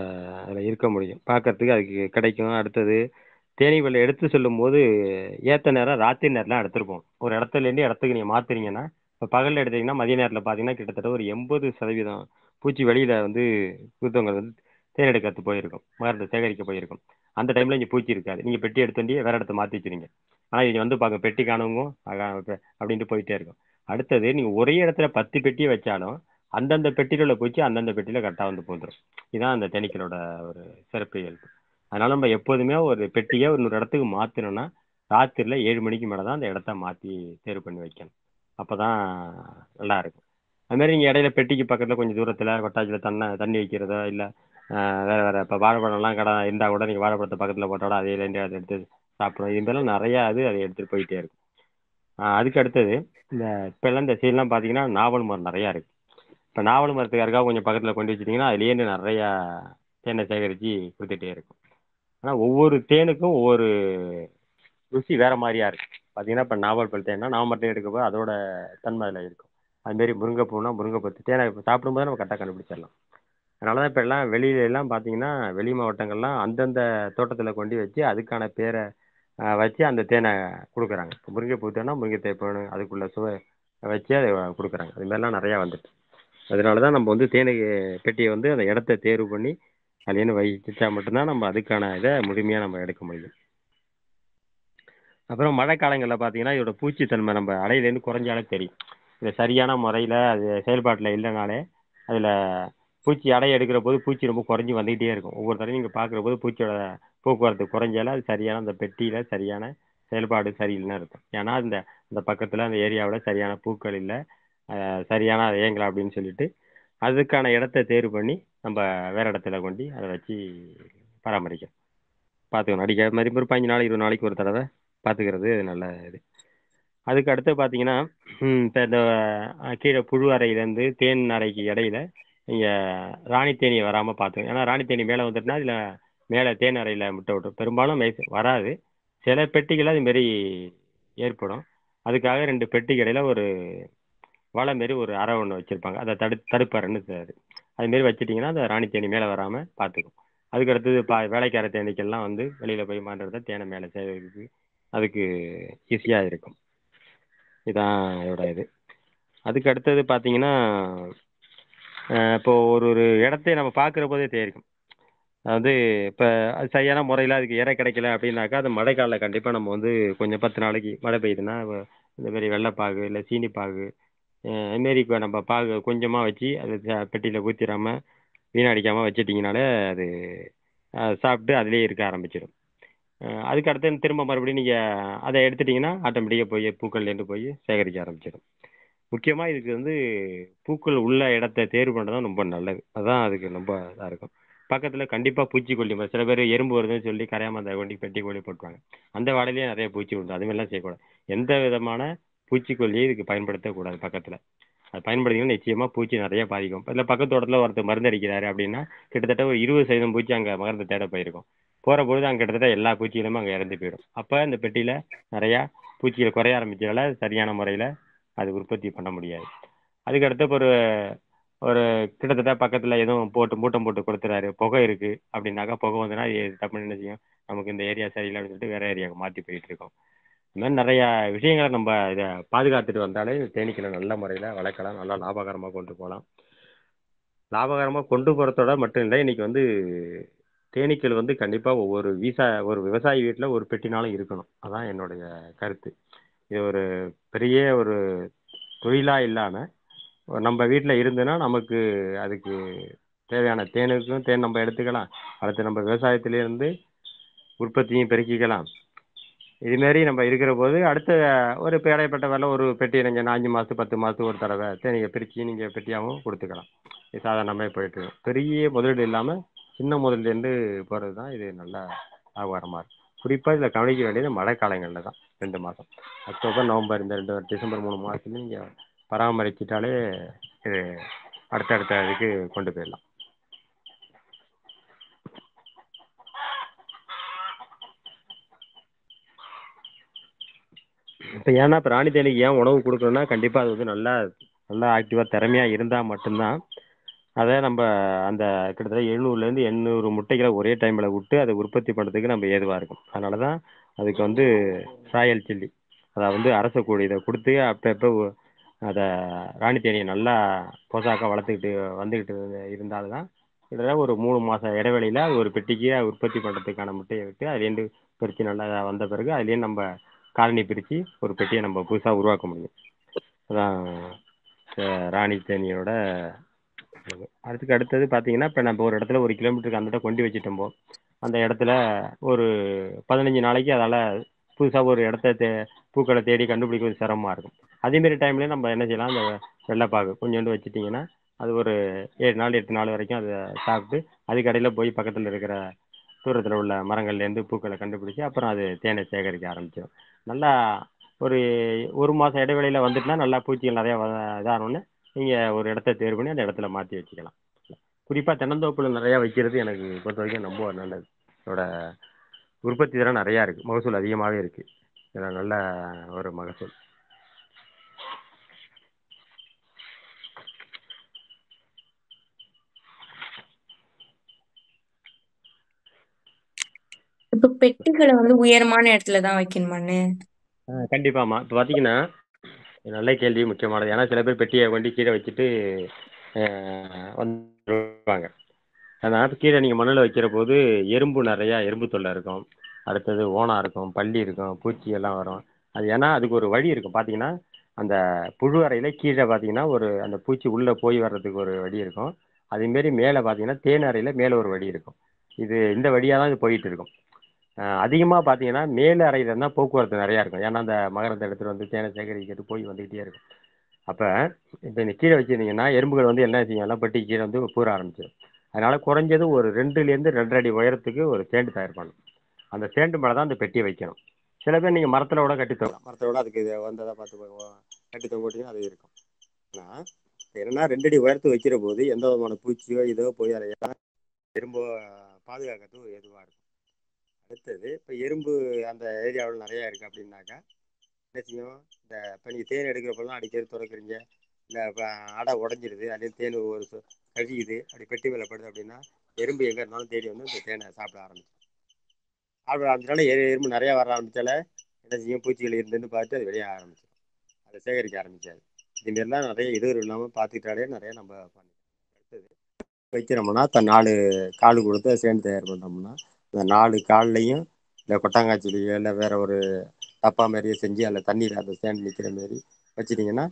அதில் இருக்க முடியும், பார்க்கறதுக்கு அதுக்கு கிடைக்கும். அடுத்தது தேனீக்களை எடுத்து செல்லும்போது ஏற்ற நேரம் ராத்திரி நேரம்லாம் எடுத்துருப்போம். ஒரு இடத்துலேருந்து இடத்துக்கு நீங்கள் மாற்றுறீங்கன்னா இப்போ பகலில் எடுத்தீங்கன்னா மதிய நேரத்தில் பார்த்தீங்கன்னா கிட்டத்தட்ட ஒரு 80% பூச்சி வெளியில் வந்து கூத்தவங்க வந்து தேன் எடுக்கிறது போயிருக்கும், மகரத்தை சேகரிக்க போயிருக்கும். அந்த டைமில் இங்கே பூச்சி இருக்காது. நீங்கள் பெட்டி எடுத்து வேண்டிய வேறு இடத்த மாற்றி வச்சுருங்க. ஆனால் இங்கே வந்து பார்க்க பெட்டி காணுங்க அப்படின்ட்டு போயிட்டே இருக்கும். அடுத்தது நீங்கள் ஒரே இடத்துல 10 பெட்டி வச்சாலும் அந்தந்த பெட்டியில் உள்ள பூச்சி அந்தந்த பெட்டியில் கரெக்டாக வந்து போந்துடும். இதுதான் அந்த தேனீக்களோட ஒரு சிறப்பு இயல்பு. அதனால நம்ம எப்போதுமே ஒரு பெட்டியை இன்னொரு இடத்துக்கு மாற்றணும்னா ராத்திரியில் 7 மணிக்கு மேலே தான் அந்த இடத்த மாற்றி தேர்வு பண்ணி வைக்கணும். அப்போ தான் நல்லா இருக்கும். அதுமாதிரி நீங்கள் இடையில பெட்டிக்கு பக்கத்தில் கொஞ்சம் தூரத்தில் கொட்டாச்சியில் தண்ணி வைக்கிறதோ இல்லை வேறு வேறு இப்போ வாழைப்பழம்லாம் கடை இருந்தால் கூட நீங்கள் வாழைப்பழத்தை பக்கத்தில் போட்டோட அதையிலேருந்து அதை எடுத்து சாப்பிடும். இது மாதிரிலாம் நிறையா அது அதை எடுத்துகிட்டு போயிட்டே இருக்கும். அதுக்கு அடுத்தது இந்த இப்போல்லாம் இந்த சைட்லாம் பார்த்தீங்கன்னா நாவல் மரம் நிறையா இருக்குது. இப்போ நாவல் மரத்துக்கு யாருக்காவது கொஞ்சம் பக்கத்தில் கொண்டு வச்சுட்டிங்கன்னா அதுலேருந்து நிறையா தேனை சேகரித்து கொடுத்துட்டே இருக்கும். ஆனால் ஒவ்வொரு தேனுக்கும் ஒவ்வொரு ருசி வேறு மாதிரியா இருக்குது. பார்த்தீங்கன்னா இப்போ நாவல் பழ தேன்னா நாவல் மரத்தையும் எடுக்கப்போ அதோட தன்மை அதில் இருக்கும். அதுமாரி முருங்கைப்பூனா முருங்கைப்பூ தேனை இப்போ சாப்பிடும்போது நம்ம கரெக்டாக கண்டுபிடிச்சிடலாம். அதனால தான் இப்போ எல்லாம் வெளியில எல்லாம் பார்த்தீங்கன்னா வெளி மாவட்டங்கள்லாம் அந்தந்த தோட்டத்தில் கொண்டு வச்சு அதுக்கான பேரை வச்சு அந்த தேனை கொடுக்குறாங்க. இப்போ முருங்கைப்பூ தேனா முருங்கை தேப்போன்னு அதுக்குள்ள சுவை வச்சு அதை கொடுக்குறாங்க. அது மாதிரிலாம் நிறையா வந்துட்டு அதனால தான் நம்ம வந்து தேனை பெட்டியை வந்து அந்த இடத்த தேர்வு பண்ணி அதுலேருந்து வச்சா மட்டும்தான் நம்ம அதுக்கான இதை முழுமையாக நம்ம எடுக்க முடியும். அப்புறம் மழைக்காலங்களில் பார்த்தீங்கன்னா இதோட பூச்சித்தன்மை நம்ம அலையிலேருந்து குறைஞ்சாலே தெரியும். இது சரியான முறையில் அது செயல்பாட்டில் இல்லைனாலே அதில் பூச்சி அடைய எடுக்கிற போது பூச்சி ரொம்ப குறைஞ்சி வந்துக்கிட்டே இருக்கும். ஒவ்வொரு தடவையும் நீங்கள் பார்க்குற போது பூச்சியோட போக்குவரத்து குறைஞ்சாலே அது சரியான அந்த பெட்டியில் சரியான செயல்பாடு சரியில்லைன்னு இருக்கும். ஏன்னா அந்த அந்த பக்கத்தில் அந்த ஏரியாவில் சரியான பூக்கள் இல்லை, சரியான அது இயங்கலை அப்படின்னு சொல்லிட்டு அதுக்கான இடத்த தேர்வு பண்ணி நம்ம வேறு இடத்துல கொண்டு அதை வச்சு பராமரிக்கணும். பார்த்துக்கணும். அடிக்காத மாதிரி ஒரு 15 நாள் 20 நாளைக்கு ஒரு தடவை பார்த்துக்கிறது நல்ல இது. அதுக்கு அடுத்து பார்த்தீங்கன்னா, இப்போ இந்த கீழே புழு அறையிலேருந்து தேன் அறைக்கு இடையில நீங்கள் ராணி தேனி வராமல் பார்த்துக்கணும். ஏன்னா ராணி தேனி மேலே வந்துட்டுனா இதில் மேலே தேன் அறையில் முட்டை விட்ரும். பெரும்பாலும் வராது. சில பெட்டிகள் அது மாரி ஏற்படும். அதுக்காக 2 பெட்டிக்கு இடையில ஒரு வலை மாரி ஒரு அறை ஒன்று வச்சுருப்பாங்க. அதை தடுப்பறைன்னு அது. அதுமாரி வச்சுட்டிங்கன்னா அந்த ராணி தேனி மேலே வராமல் பார்த்துக்கும். அதுக்கு அடுத்தது வேலைக்கார தேனீக்கள்லாம் வந்து வெளியில் போய் மாட்டுறத தேனை மேலே சேகரிக்கிறதுக்கு அதுக்கு ஈஸியாக இருக்கும். இதான் இதோட இது. அதுக்கு அடுத்தது பார்த்தீங்கன்னா, இப்போ ஒரு ஒரு இடத்தையும் நம்ம பார்க்குற போதே தெரியும். அதாவது இப்போ அது சரியான முறையில் அதுக்கு இரை கிடைக்கல அப்படின்னாக்கா, அது மழைக்காலில் கண்டிப்பாக நம்ம வந்து கொஞ்சம் 10 நாளைக்கு மழை பெய்யுதுன்னா, இந்த மாரி வெள்ளைப்பாகு இல்லை சீனிப்பாகு அதுமாரி இப்போ நம்ம பாகு கொஞ்சமாக வச்சு அது பெட்டியில் ஊற்றிடாம வீணடிக்காமல் வச்சிட்டிங்கனாலே அது சாப்பிட்டு அதிலே இருக்க ஆரம்பிச்சிடும். அதுக்கு அடுத்து திரும்ப மறுபடியும் நீங்கள் அதை எடுத்துட்டிங்கன்னா ஆட்டோமேட்டிக்காக போய் பூக்கள்லேருந்து போய் சேகரிக்க ஆரம்பிச்சிடும். முக்கியமாக இதுக்கு வந்து பூக்கள் உள்ள இடத்த தேர்வு பண்ணுறது தான் ரொம்ப நல்லது. அதான் அதுக்கு ரொம்ப இதாக இருக்கும். பக்கத்தில் கண்டிப்பாக பூச்சிக்கொல்லி சில பேர் எறும்பு வருதுன்னு சொல்லி கரையாம அந்த கொண்டி பெட்டி கொல்லி போட்டுருவாங்க. அந்த வாழையிலேயே நிறைய பூச்சி உண்டு. அதுமாதிரிலாம் செய்யக்கூடாது. எந்த விதமான பூச்சிக்கொல்லியும் இதுக்கு பயன்படுத்தக்கூடாது பக்கத்தில். அது பயன்படுத்திங்கன்னா நிச்சயமாக பூச்சி நிறைய பாதிக்கும். இல்லை பக்கத்து தோட்டத்தில் ஒருத்தர் மருந்து அடிக்கிறாரு அப்படின்னா கிட்டத்தட்ட ஒரு 20% பூச்சி அங்கே மருந்து தேட போயிருக்கும். போகிற பொழுது அங்கே கிட்டத்தட்ட எல்லா பூச்சிகளும் அங்கே இறந்து போயிடும். அப்போ இந்த பெட்டியில் நிறையா பூச்சிகள் குறைய ஆரம்பிச்சதால சரியான முறையில் அது உற்பத்தி பண்ண முடியாது. அதுக்கடுத்து இப்போ ஒரு ஒரு கிட்டத்தட்ட பக்கத்தில் எதுவும் போட்டு மூட்டம் போட்டு கொடுத்துறாரு, புகை இருக்குது அப்படின்னாக்கா புகை வந்துன்னா டப்புன்னு என்ன செய்யும், நமக்கு இந்த ஏரியா சரியில்லை அப்படின்னு சொல்லிட்டு வேற ஏரியாவுக்கு மாற்றி போயிட்டு இருக்கோம். இந்த மாதிரி நிறையா விஷயங்களை நம்ம இதை பாதுகாத்துட்டு வந்தாலே தேனீக்களை நல்ல முறையில் வளர்க்கலாம், நல்லா லாபகரமாக கொண்டு போகலாம். லாபகரமாக கொண்டு போகிறதோட மட்டும் இல்லை, இன்னைக்கு வந்து தேனீக்கள் வந்து கண்டிப்பாக ஒரு விவசாயி வீட்டில் ஒரு பெட்டினாலும் இருக்கணும். அதான் என்னுடைய கருத்து. இது ஒரு பெரிய ஒரு தொழிலாக இல்லாமல் நம்ம வீட்டில் இருந்துன்னா நமக்கு அதுக்கு தேவையான தேனுக்கும் தேன் நம்ம எடுத்துக்கலாம். அடுத்து நம்ம விவசாயத்திலேருந்து உற்பத்தியும் பெருக்கிக்கலாம். இதுமாரி நம்ம இருக்கிற போது அடுத்த ஒரு பேடைப்பட்ட வேலை ஒரு பெட்டி நீங்கள் 5 மாதத்துக்கு 10 மாதத்துக்கு ஒரு தடவை நீங்கள் பிரித்து நீங்கள் பெட்டியாகவும் கொடுத்துக்கலாம். இது சாதாரணமாக போயிட்டு பெரிய முதலீடு இல்லாமல் சின்ன முதலீடு போகிறது தான் இது நல்ல வியாபாரமாக இருக்கும். குறிப்பாக இதில் கவனிக்க வேண்டியது மழை காலங்களில் தான். 2 மாதம் அக்டோபர் நவம்பர் இந்த 2 டிசம்பர் 3 மாதத்துல நீங்கள் பராமரிச்சிட்டாலே இது அடுத்தடுத்த இதுக்கு கொண்டு போயிடலாம். இப்போ ஏன்னா இப்போ ராணி தேனிக்கு ஏன் உணவு கொடுக்கணும்னா கண்டிப்பாக அது வந்து நல்லா நல்லா ஆக்டிவாக திறமையாக இருந்தால் மட்டும்தான் அதை நம்ம அந்த கிட்டத்தட்ட 700லேருந்து 800 முட்டைகளை ஒரே டைமில் விட்டு அதை உற்பத்தி பண்ணுறதுக்கு நம்ம ஏதுவாக இருக்கும். அதனால தான் அதுக்கு வந்து ராயல் சில்லி அதை வந்து அரச கோழி இதை கொடுத்து அப்பப்போ அதை ராணி தேனியை நல்லா போசாக்காக வளர்த்துக்கிட்டு வந்துக்கிட்டு இருந்தால்தான் கிட்டத்தட்ட ஒரு 3 மாத இடைவெளியில் அது ஒரு பெட்டிக்கு உற்பத்தி பண்ணுறதுக்கான முட்டையை விட்டு அதுலேருந்து பறித்து நல்லா வந்த பிறகு அதுலேருந்து நம்ம காலனி பிரித்து ஒரு பெட்டியை நம்ம புதுசாக உருவாக்க முடியும். அதான் ராணி தேனியோட இது. அதுக்கு அடுத்தது பார்த்தீங்கன்னா இப்போ நம்ம ஒரு இடத்துல 1 கிலோமீட்டருக்கு அந்த இடத்த கொண்டு வச்சுட்டோம்போ அந்த இடத்துல ஒரு 15 நாளைக்கு அதால் புதுசாக ஒரு இடத்த பூக்களை தேடி கண்டுபிடிக்கிறது சிரமமாக இருக்கும். அதேமாரி டைம்லேயே நம்ம என்ன செய்யலாம், அந்த வெள்ளைப்பாகு கொஞ்சோண்டு வச்சுட்டிங்கன்னா அது ஒரு 7 நாள் 8 நாள் வரைக்கும் அதை சாப்பிட்டு அதுக்கடையில் போய் பக்கத்தில் இருக்கிற தூரத்தில் உள்ள மரங்கள்லேருந்து பூக்களை கண்டுபிடிச்சி அப்புறம் அது தேனை சேகரிக்க ஆரம்பிச்சிடும். நல்லா ஒரு 1 மாதம் இடைவெளியில் வந்துட்டுனா நல்லா பூச்சிகள் நிறையா இதானோடனே நீங்கள் ஒரு இடத்த தேர்வு பண்ணி அந்த இடத்துல மாற்றி வச்சுக்கலாம். குறிப்பாக தென்னந்தோப்புல நிறையா வைக்கிறது எனக்கு பொறுத்த வரைக்கும் ரொம்ப நல்லது. இதோட உற்பத்தி திறன் நிறையா இருக்குது, மகசூல் அதிகமாகவே இருக்குது. இதில் நல்ல ஒரு மகசூல். இப்ப பெட்டிகளை வந்து உயரமான இடத்துல தான் வைக்கணுமாண்ணே? கண்டிப்பாம்மா. இப்போ பார்த்தீங்கன்னா நல்ல கேள்வி, முக்கியமானது. ஏன்னா சில பேர் பெட்டியை கொண்டு கீழே வச்சுட்டு வந்துருவாங்க. அதனால் கீழே நீங்கள் மண்ணில் வைக்கிற போது எறும்பு தொல்லை இருக்கும். அடுத்தது ஓணான் இருக்கும், பல்லி இருக்கும், பூச்சி எல்லாம் வரும். அது ஏன்னா அதுக்கு ஒரு வழி இருக்கும். பார்த்தீங்கன்னா அந்த புழு அறையில் கீழே பார்த்தீங்கன்னா அந்த பூச்சி உள்ளே போய் வர்றதுக்கு ஒரு வழி இருக்கும். அதேமாரி மேலே பார்த்தீங்கன்னா தேன் அறையில் மேலே ஒரு வழி இருக்கும். இந்த வழியாக தான் இது போயிட்டு இருக்கும். அதிகமாக பார்த்தீங்கன்னா மேலே அறையில் இருந்தால் போக்குவரத்து நிறையா இருக்கும். ஏன்னா அந்த மகரத்தை எடுத்துகிட்டு வந்து தேனை சேகரிக்கிறது போய் வந்துக்கிட்டே இருக்கும். அப்போ இப்போ இந்த கீழே வச்சுருந்தீங்கன்னா எறும்புகள் வந்து என்ன செய்யும், எல்லாம் பட்டி கீழே வந்து பூர ஆரம்பிச்சிடும். அதனால் குறைஞ்சது ஒரு 2லேருந்து 2.5 அடி உயரத்துக்கு ஒரு தேண்டு தயார் பண்ணணும். அந்த சேண்டு மேலே தான் அந்த பெட்டியை வைக்கணும். சில பேர் நீங்கள் மரத்தில் கூட கட்டி தரலாம். மரத்தில் கூட அதுக்கு இது வந்ததை பார்த்து கட்டி தொங்க போட்டிங்கன்னா அது இருக்கும். ஆனால் என்னன்னா 2 அடி உயரத்து வைக்கிற போது எந்த விதமான பூச்சியோ இதோ போய் அதை எறும்போ பாதுகாக்கிறதுக்கு எதுவாக இருக்கும். அடுத்தது இப்போ எறும்பு அந்த ஏரியாவில் நிறையா இருக்குது அப்படின்னாக்கா என்ன செய்யும், இந்த இப்போ நீங்கள் தேன் எடுக்கிறப்பெல்லாம் அடிக்கடி துறக்குறீங்க, இல்லை இப்போ அடை உடஞ்சிருது, அதே தேன் ஒரு கழியுது, அப்படி பெட்டி மேலே படுது அப்படின்னா எறும்பு எங்கே இருந்தாலும் தேடி வந்து இந்த தேனை சாப்பிட ஆரம்பிச்சிடும். சாப்பிட ஆரம்பிச்சாலும் எறும்பு நிறையா வர ஆரம்பித்தால என்ன செய்யும், பூச்சிகள் இருந்துன்னு பார்த்து அது வெளியாக ஆரம்பிச்சிடும், அதை சேகரிக்க ஆரம்பிக்காது. இதுமாரிலாம் நிறைய இடையூறு இல்லாமல் பார்த்துக்கிட்டாலே நிறைய நம்ம பண்ணிக்கலாம். அடுத்தது வைக்கிறோம்னா இப்போ 4 கால் கொடுத்து சேர்ந்து தயார் பண்ணுறோம்னா இந்த 4 கால்லையும் இல்லை கொட்டாங்காய்ச்சிலையோ இல்லை வேற ஒரு டப்பா மாதிரியே செஞ்சு அதில் தண்ணியில் அந்த ஸ்டாண்ட் நிற்கிற மாரி வச்சிட்டிங்கன்னா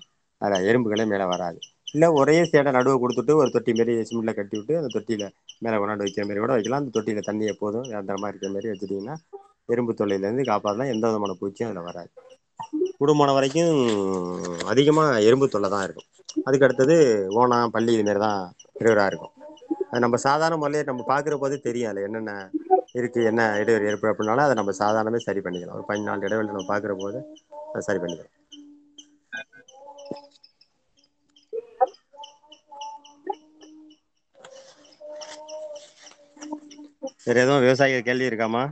அதில் எறும்புகளே மேலே வராது. இல்லை ஒரே சேடை நடுவை கொடுத்துட்டு ஒரு தொட்டி மாரி சிமெண்ட்டில் கட்டி விட்டு அந்த தொட்டியில் மேலே கொண்டாந்து வைக்கிற மாரி கூட வைக்கலாம். அந்த தொட்டியில் தண்ணி எப்போதும் அந்த மாதிரி இருக்கிற மாரி வச்சுட்டிங்கன்னா எறும்பு தொல்லையிலேருந்து காப்பாற்றலாம். எந்த விதமான பூச்சியும் அதில் வராது. கூடுமான வரைக்கும் அதிகமாக எறும்பு தொல்லை தான் இருக்கும். அதுக்கு அடுத்தது ஓணம் பல்லி இதுமாரி தான் ரெகுலராக இருக்கும். அது நம்ம சாதாரண முறையிலே நம்ம பார்க்குற போதே தெரியும் அதில் என்னென்ன இருக்குது, என்ன இடைவெளி ஏற்படும் அப்படின்னாலும் அதை நம்ம சாதாரணமே சரி பண்ணிக்கலாம். ஒரு 15 நாள் இடைவெளி நம்ம பார்க்குற போது அதை சரி பண்ணிக்கலாம். வேறு எதுவும் விவசாய கேள்வி இருக்காமா?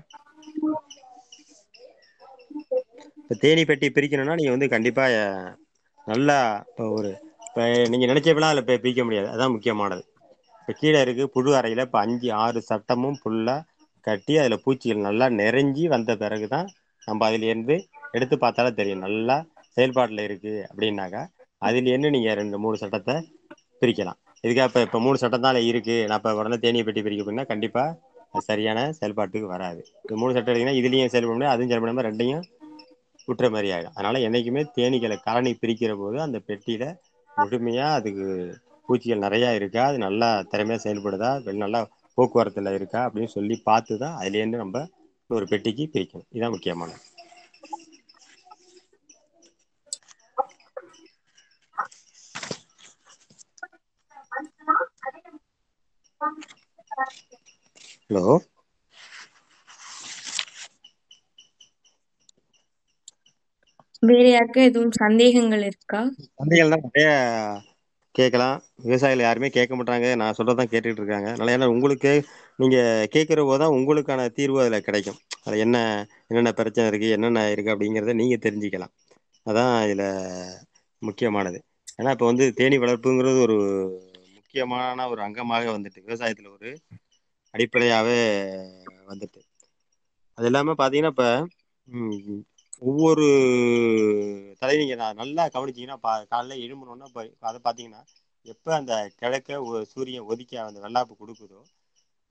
இப்போ தேனி பெட்டி பிரிக்கணும்னா நீங்கள் வந்து கண்டிப்பாக நல்லா இப்போ நீங்கள் நினச்சப்பெல்லாம் அதில் போய் பிரிக்க முடியாது. அதுதான் முக்கியமானது. இப்போ கீழே இருக்குது புழு அறையில் இப்போ 5, 6 சட்டமும் ஃபுல்லாக கட்டி அதில் பூச்சிகள் நல்லா நிறைஞ்சி வந்த பிறகு தான் நம்ம அதிலேருந்து எடுத்து பார்த்தாலே தெரியும் நல்லா செயல்பாட்டில் இருக்குது அப்படின்னாக்கா அதுலேருந்து நீங்கள் 2, 3 சட்டத்தை பிரிக்கலாம். இதுக்காக இப்போ 3 சட்டம் தான் இருக்குது, நான் இப்போ உடனே தேனியை பெட்டி பிரிக்க போனால் கண்டிப்பாக அது சரியான செயல்பாட்டுக்கு வராது. இது 3 சட்டம் எடுத்தீங்கன்னா இதுலேயும் செயல்பட முடியாது, அதுவும் செயல்பட முடியாமல் ரெண்டையும் விட்டுற மாதிரி ஆகிடும். அதனால் என்றைக்குமே தேனீக்களை காலனி பிரிக்கிற போது அந்த பெட்டியில் முழுமையாக அதுக்கு பூச்சிகள் நிறையா இருக்கா, அது நல்லா திறமையாக செயல்படுதா, நல்லா போக்குவரத்தில் இருக்கா அப்படின்னு சொல்லி பார்த்து தான் அதுலேருந்து நம்ம ஒரு பெட்டிக்கு பிரிக்கணும். இதுதான் முக்கியமானது. ஹலோ, வேற யாருக்கும் எதுவும் சந்தேகங்கள் இருக்கா? சந்தைகள் தான் நிறைய கேட்கலாம். விவசாயிகள் யாருமே கேட்க மாட்டாங்க, நான் சொல்கிறதான் கேட்டுக்கிட்டு இருக்காங்க. அதனால் ஏன்னா உங்களுக்கு நீங்கள் கேட்குற போது தான் உங்களுக்கான தீர்வு அதில் கிடைக்கும். அதில் என்னென்ன பிரச்சனை இருக்குது, என்னென்ன இருக்குது அப்படிங்கிறத நீங்கள் தெரிஞ்சுக்கலாம். அதான் இதில் முக்கியமானது. ஏன்னா இப்போ வந்து தேனீ வளர்ப்புங்கிறது ஒரு முக்கியமான ஒரு அங்கமாக வந்துட்டு விவசாயத்தில் ஒரு அடிப்படையாகவே வந்துட்டு. அது இல்லாமல் பார்த்தீங்கன்னா இப்போ ஒவ்வொரு தடவையும் நீங்கள் நான் நல்லா கவனிச்சிங்கன்னா காலைல எழும்பணுன்னா இப்போ அதை பார்த்தீங்கன்னா எப்போ அந்த கிழக்க சூரியன் ஒதிக்க அந்த வெள்ளாப்பு கொடுக்குதோ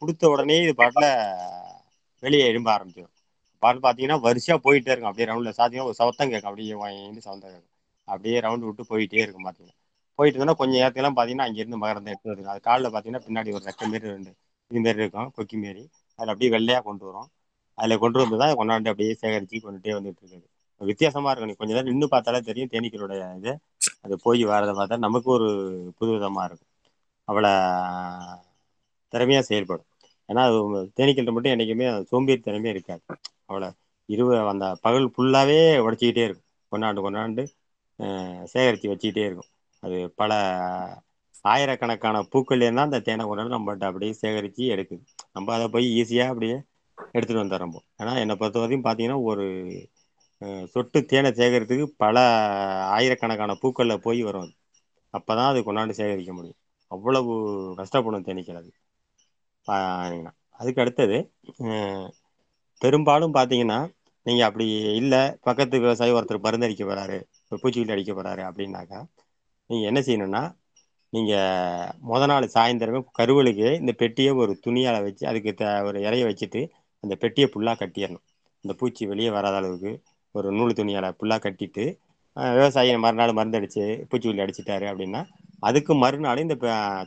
கொடுத்த உடனே இது பாட்டில் வெளியே எழும்ப ஆரம்பிச்சிடும். பாட்டு பார்த்தீங்கன்னா வரிசையாக போயிட்டே இருக்கும். அப்படியே ரவுண்டில் சாத்தியம் ஒரு சவத்தம் கேட்கும், அப்படியே வாங்கிட்டு சவந்தம் கேட்கும், அப்படியே ரவுண்டு விட்டு போயிட்டே இருக்கும். பார்த்தீங்கன்னா போயிட்டு இருந்தோன்னா கொஞ்சம் நேரத்துலாம் பார்த்தீங்கன்னா அங்கேருந்து மகரந்தம் எடுத்து வருது. அது காலில் பார்த்தீங்கன்னா பின்னாடி ஒரு ரெக்கை மாரி 2 இதுமாரி இருக்கும், கொக்கி மாரி. அதில் அப்படியே வெள்ளையாக கொண்டு வரும். அதில் கொண்டு வந்து தான் கொண்டாந்து அப்படியே சேகரித்து கொண்டுட்டே வந்துட்டு இருக்குது. வித்தியாசமாக இருக்கும். நீ கொஞ்சம் நேரம் நின்று பார்த்தாலே தெரியும் தேனீக்களுடைய இது. அது போய் வரதை பார்த்தா நமக்கு ஒரு புது விதமாக இருக்கும். அவ்வளோ திறமையாக செயல்படும். ஏன்னா அது தேனீக்கள்கிட்ட மட்டும் என்றைக்குமே சோம்பேறி திறமையே இருக்காது. அவ்வளோ அந்த பகல் ஃபுல்லாகவே உடச்சிக்கிட்டே இருக்கும். கொண்டாண்டு சேகரித்து வச்சுக்கிட்டே இருக்கும். அது பல ஆயிரக்கணக்கான பூக்கள்லேருந்து தான் அந்த தேனை கொண்டாந்து நம்மகிட்ட அப்படியே சேகரித்து எடுக்குது. நம்ம அதை போய் ஈஸியாக அப்படியே எடுத்துகிட்டு வந்துடுறோம். ஏன்னா என்னை பொறுத்த வரைக்கும் பார்த்தீங்கன்னா ஒரு சொட்டு தேனை சேகரிக்கிறதுக்கு பல ஆயிரக்கணக்கான பூக்களில் போய் வரும். அப்போ தான் அது கொண்டாந்து சேகரிக்க முடியும். அவ்வளவு கஷ்டப்படும் தேனீக்கள் அது. அதுக்கு அடுத்தது பெரும்பாலும் பார்த்தீங்கன்னா நீங்கள் அப்படி இல்லை, பக்கத்து விவசாயி ஒருத்தர் மருந்தடிக்க போகிறாரு, பூச்சிக்கொல்லி அடிக்க போகிறாரு அப்படின்னாக்கா நீங்கள் என்ன செய்யணும்னா நீங்கள் நாள் சாயந்தரமே கருவலுக்கு இந்த பெட்டியை ஒரு துணியால் வச்சு அதுக்கு ஒரு இலைய வச்சுட்டு அந்த பெட்டியை ஃபுல்லாக கட்டிடணும். அந்த பூச்சி வெளியே வராத அளவுக்கு ஒரு நூல் துணியால் ஃபுல்லாக கட்டிட்டு விவசாயி மறுநாள் மருந்தடிச்சு பூச்சிக்கொல்லி அடிச்சிட்டாரு அப்படின்னா அதுக்கு மறுநாள் இந்த